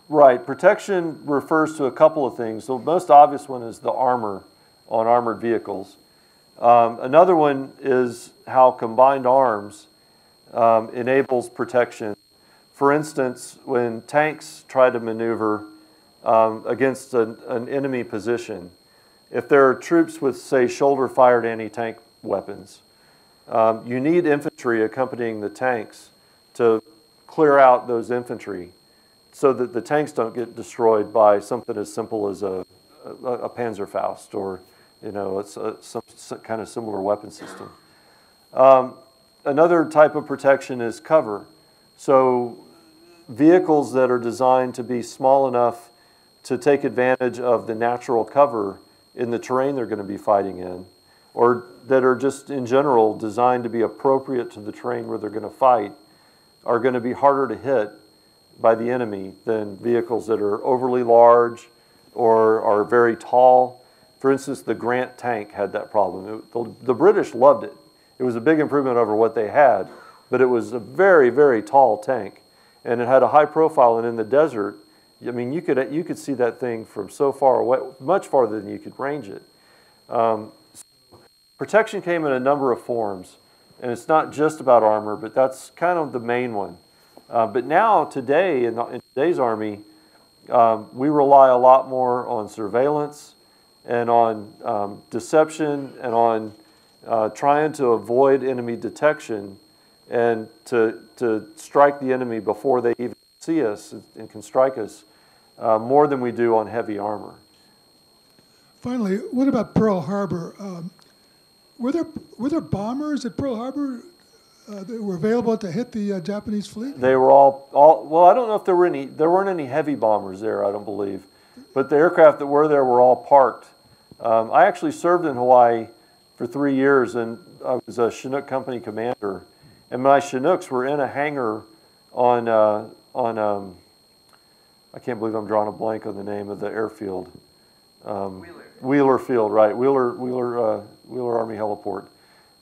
Right. Protection refers to a couple of things. The most obvious one is the armor on armored vehicles. Another one is how combined arms enables protection. For instance, when tanks try to maneuver against an enemy position, if there are troops with, say, shoulder-fired anti-tank weapons, you need infantry accompanying the tanks to clear out those infantry so that the tanks don't get destroyed by something as simple as a Panzerfaust or, you know, it's some kind of similar weapon system. Another type of protection is cover. So vehicles that are designed to be small enough to take advantage of the natural cover in the terrain they're going to be fighting in, or that are just in general designed to be appropriate to the terrain where they're going to fight, are going to be harder to hit by the enemy than vehicles that are overly large or are very tall. For instance, the Grant tank had that problem. The British loved it. It was a big improvement over what they had, but it was a very, very tall tank, and it had a high profile. And in the desert, I mean, you could see that thing from so far away, much farther than you could range it. Protection came in a number of forms, and it's not just about armor, but that's kind of the main one. But now, today, in today's Army, we rely a lot more on surveillance and on deception and on trying to avoid enemy detection and to strike the enemy before they even see us and can strike us more than we do on heavy armor. Finally, what about Pearl Harbor? Were there bombers at Pearl Harbor that were available to hit the Japanese fleet? They were all well, I don't know if there weren't any heavy bombers there, I don't believe. But the aircraft that were there were all parked. I actually served in Hawaii for 3 years, and I was a Chinook company commander. And my Chinooks were in a hangar on I can't believe I'm drawing a blank on the name of the airfield. Wheeler Field, right? Wheeler Army Heliport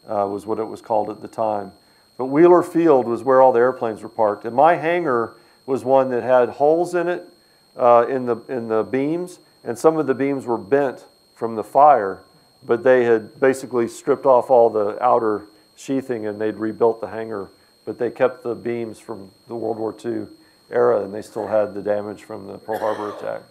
was what it was called at the time. But Wheeler Field was where all the airplanes were parked. And my hangar was one that had holes in it in the beams, and some of the beams were bent from the fire. but they had basically stripped off all the outer sheathing and they'd rebuilt the hangar, but they kept the beams from the World War II era and they still had the damage from the Pearl Harbor attack.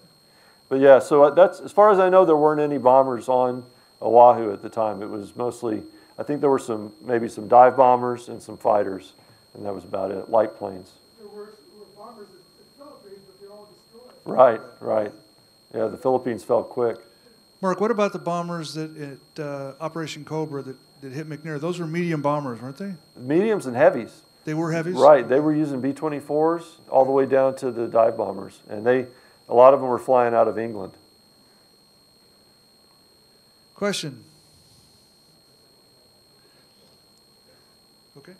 But yeah, so that's, as far as I know, there weren't any bombers on Oahu at the time. It was mostly, I think there were maybe some dive bombers and some fighters, and that was about it, light planes. There were bombers in the Philippines, but they all destroyed. Right, right. Yeah, the Philippines fell quick. Mark, what about the bombers that at Operation Cobra that hit McNair? Those were medium bombers, weren't they? Mediums and heavies. They were heavies? Right, they were using B-24s all the way down to the dive bombers, and a lot of them were flying out of England. Question? Okay.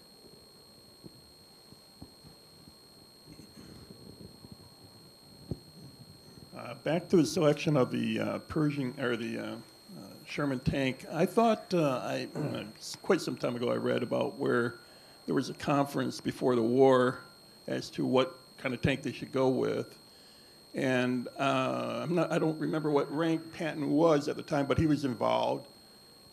Back to the selection of the Pershing or the Sherman tank. I thought quite some time ago I read about where there was a conference before the war as to what kind of tank they should go with, and I don't remember what rank Patton was at the time, but he was involved,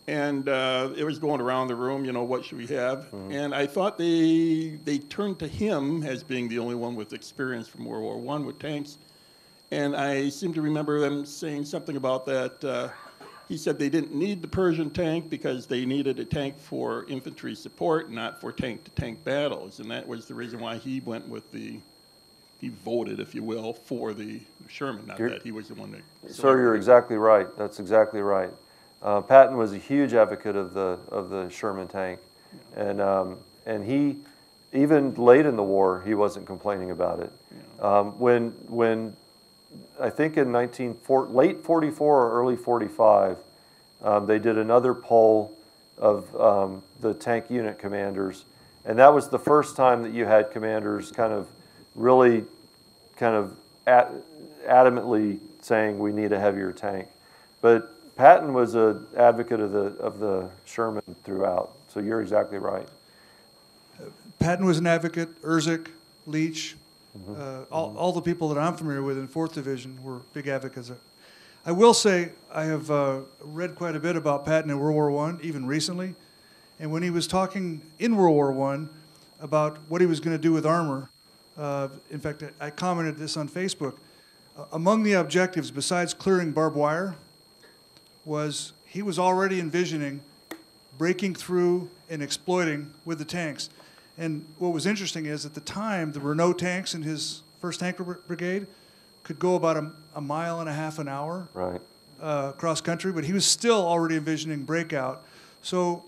and it was going around the room. You know, what should we have? Mm-hmm. And I thought they turned to him as being the only one with experience from World War I with tanks. And I seem to remember them saying something about that. He said they didn't need the Persian tank because they needed a tank for infantry support, not for tank-to-tank battles. And that was the reason why he went with he voted, if you will, for the Sherman, not that he was the one that... Sir, you're exactly right. That's exactly right. Patton was a huge advocate of the Sherman tank. And he, even late in the war, he wasn't complaining about it. Yeah. When I think in late 44 or early 45, they did another poll of the tank unit commanders, and that was the first time that you had commanders really adamantly saying we need a heavier tank. But Patton was an advocate of the Sherman throughout, so you're exactly right. Patton was an advocate, Erzik, Leach, all the people that I'm familiar with in 4th Division were big advocates. I will say I have read quite a bit about Patton in World War I, even recently. And when he was talking in World War I about what he was going to do with armor, in fact, I commented this on Facebook. Among the objectives, besides clearing barbed wire, was he was already envisioning breaking through and exploiting with the tanks. And what was interesting is at the time, the Renault tanks in his 1st Tank Brigade could go about a mile and a half an hour cross country, but he was still already envisioning breakout. So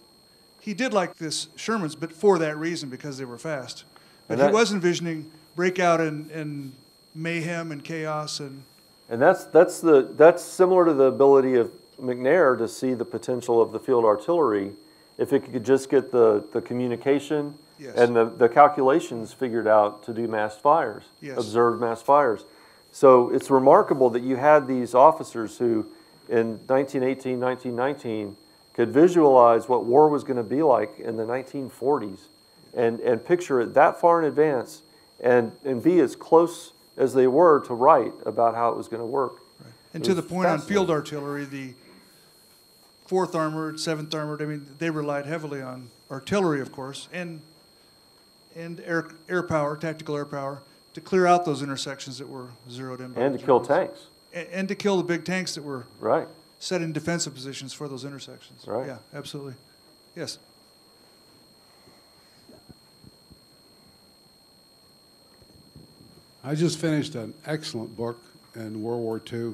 he did like this Shermans, but for that reason, because they were fast. But he was envisioning breakout and mayhem and chaos. And that's similar to the ability of McNair to see the potential of the field artillery if it could just get the communication and the calculations figured out to do massed fires, observed massed fires. So it's remarkable that you had these officers who in 1918, 1919 could visualize what war was going to be like in the 1940s and picture it that far in advance and be as close as they were to write about how it was going to work. Right. And to the point on field artillery, the 4th Armored, 7th Armored, I mean, they relied heavily on artillery, of course, and air power, tactical air power, to clear out those intersections that were zeroed in. And to kill tanks. And to kill the big tanks that were right. set in defensive positions for those intersections. Right. Yeah, absolutely. Yes. I just finished an excellent book in World War II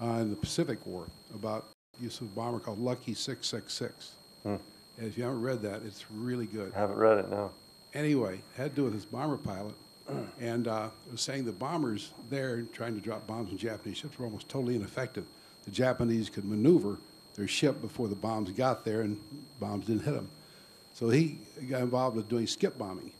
in the Pacific War about use of a bomber called Lucky 666. And if you haven't read that, it's really good. I haven't read it, no. Anyway, it had to do with this bomber pilot. And it was saying the bombers there trying to drop bombs on Japanese ships were almost totally ineffective. The Japanese could maneuver their ship before the bombs got there, and bombs didn't hit them. So he got involved with doing skip bombing.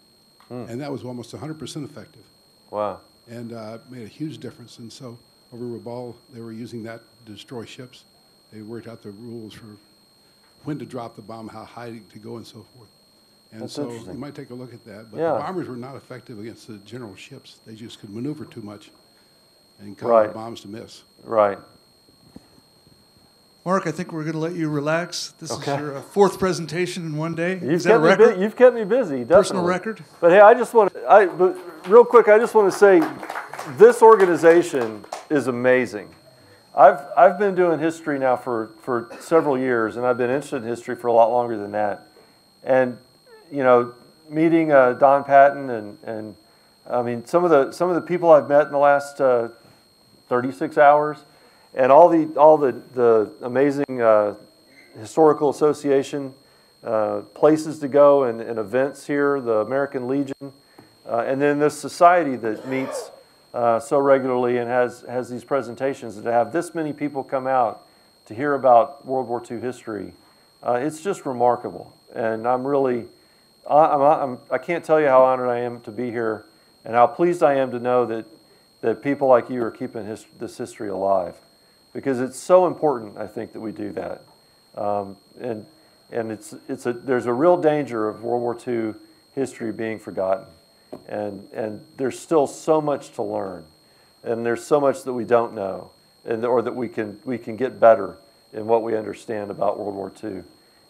And that was almost 100% effective. Wow. And made a huge difference. And so over Rabaul, they were using that to destroy ships. They worked out the rules for when to drop the bomb, how high to go, and so forth. And That's so you might take a look at that. But yeah. The bombers were not effective against the general ships. They just could maneuver too much and cause the bombs to miss. Right. Mark, I think we're going to let you relax. This Okay. is your fourth presentation in one day. You've Is that a record? You've kept me busy, definitely. Personal record? But hey, but real quick, I just want to say this organization is amazing. I've been doing history now for several years, and I've been interested in history for a lot longer than that. And you know, meeting Don Patton and I mean some of the people I've met in the last 36 hours, and all the amazing historical association places to go and events here, the American Legion, and then this society that meets so regularly and has these presentations, and to have this many people come out to hear about World War II history, it's just remarkable. And I'm really, I can't tell you how honored I am to be here, and how pleased I am to know that people like you are keeping this history alive, because it's so important, I think, that we do that. And there's a real danger of World War II history being forgotten. And there's still so much to learn, and there's so much that we don't know, or that we can get better in what we understand about World War II.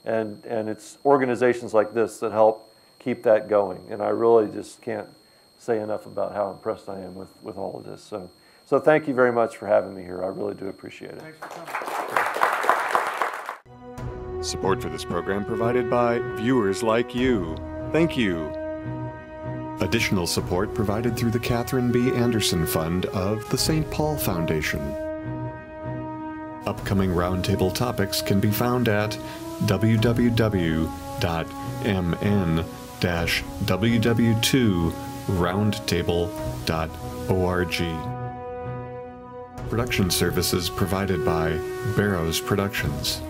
And it's organizations like this that help keep that going. And I really just can't say enough about how impressed I am with all of this. So thank you very much for having me here. I really do appreciate it. Thanks for coming. Support for this program provided by viewers like you. Thank you. Additional support provided through the Catherine B. Anderson Fund of the St. Paul Foundation. Upcoming roundtable topics can be found at www.mn-ww2roundtable.org. Production services provided by Barrows Productions.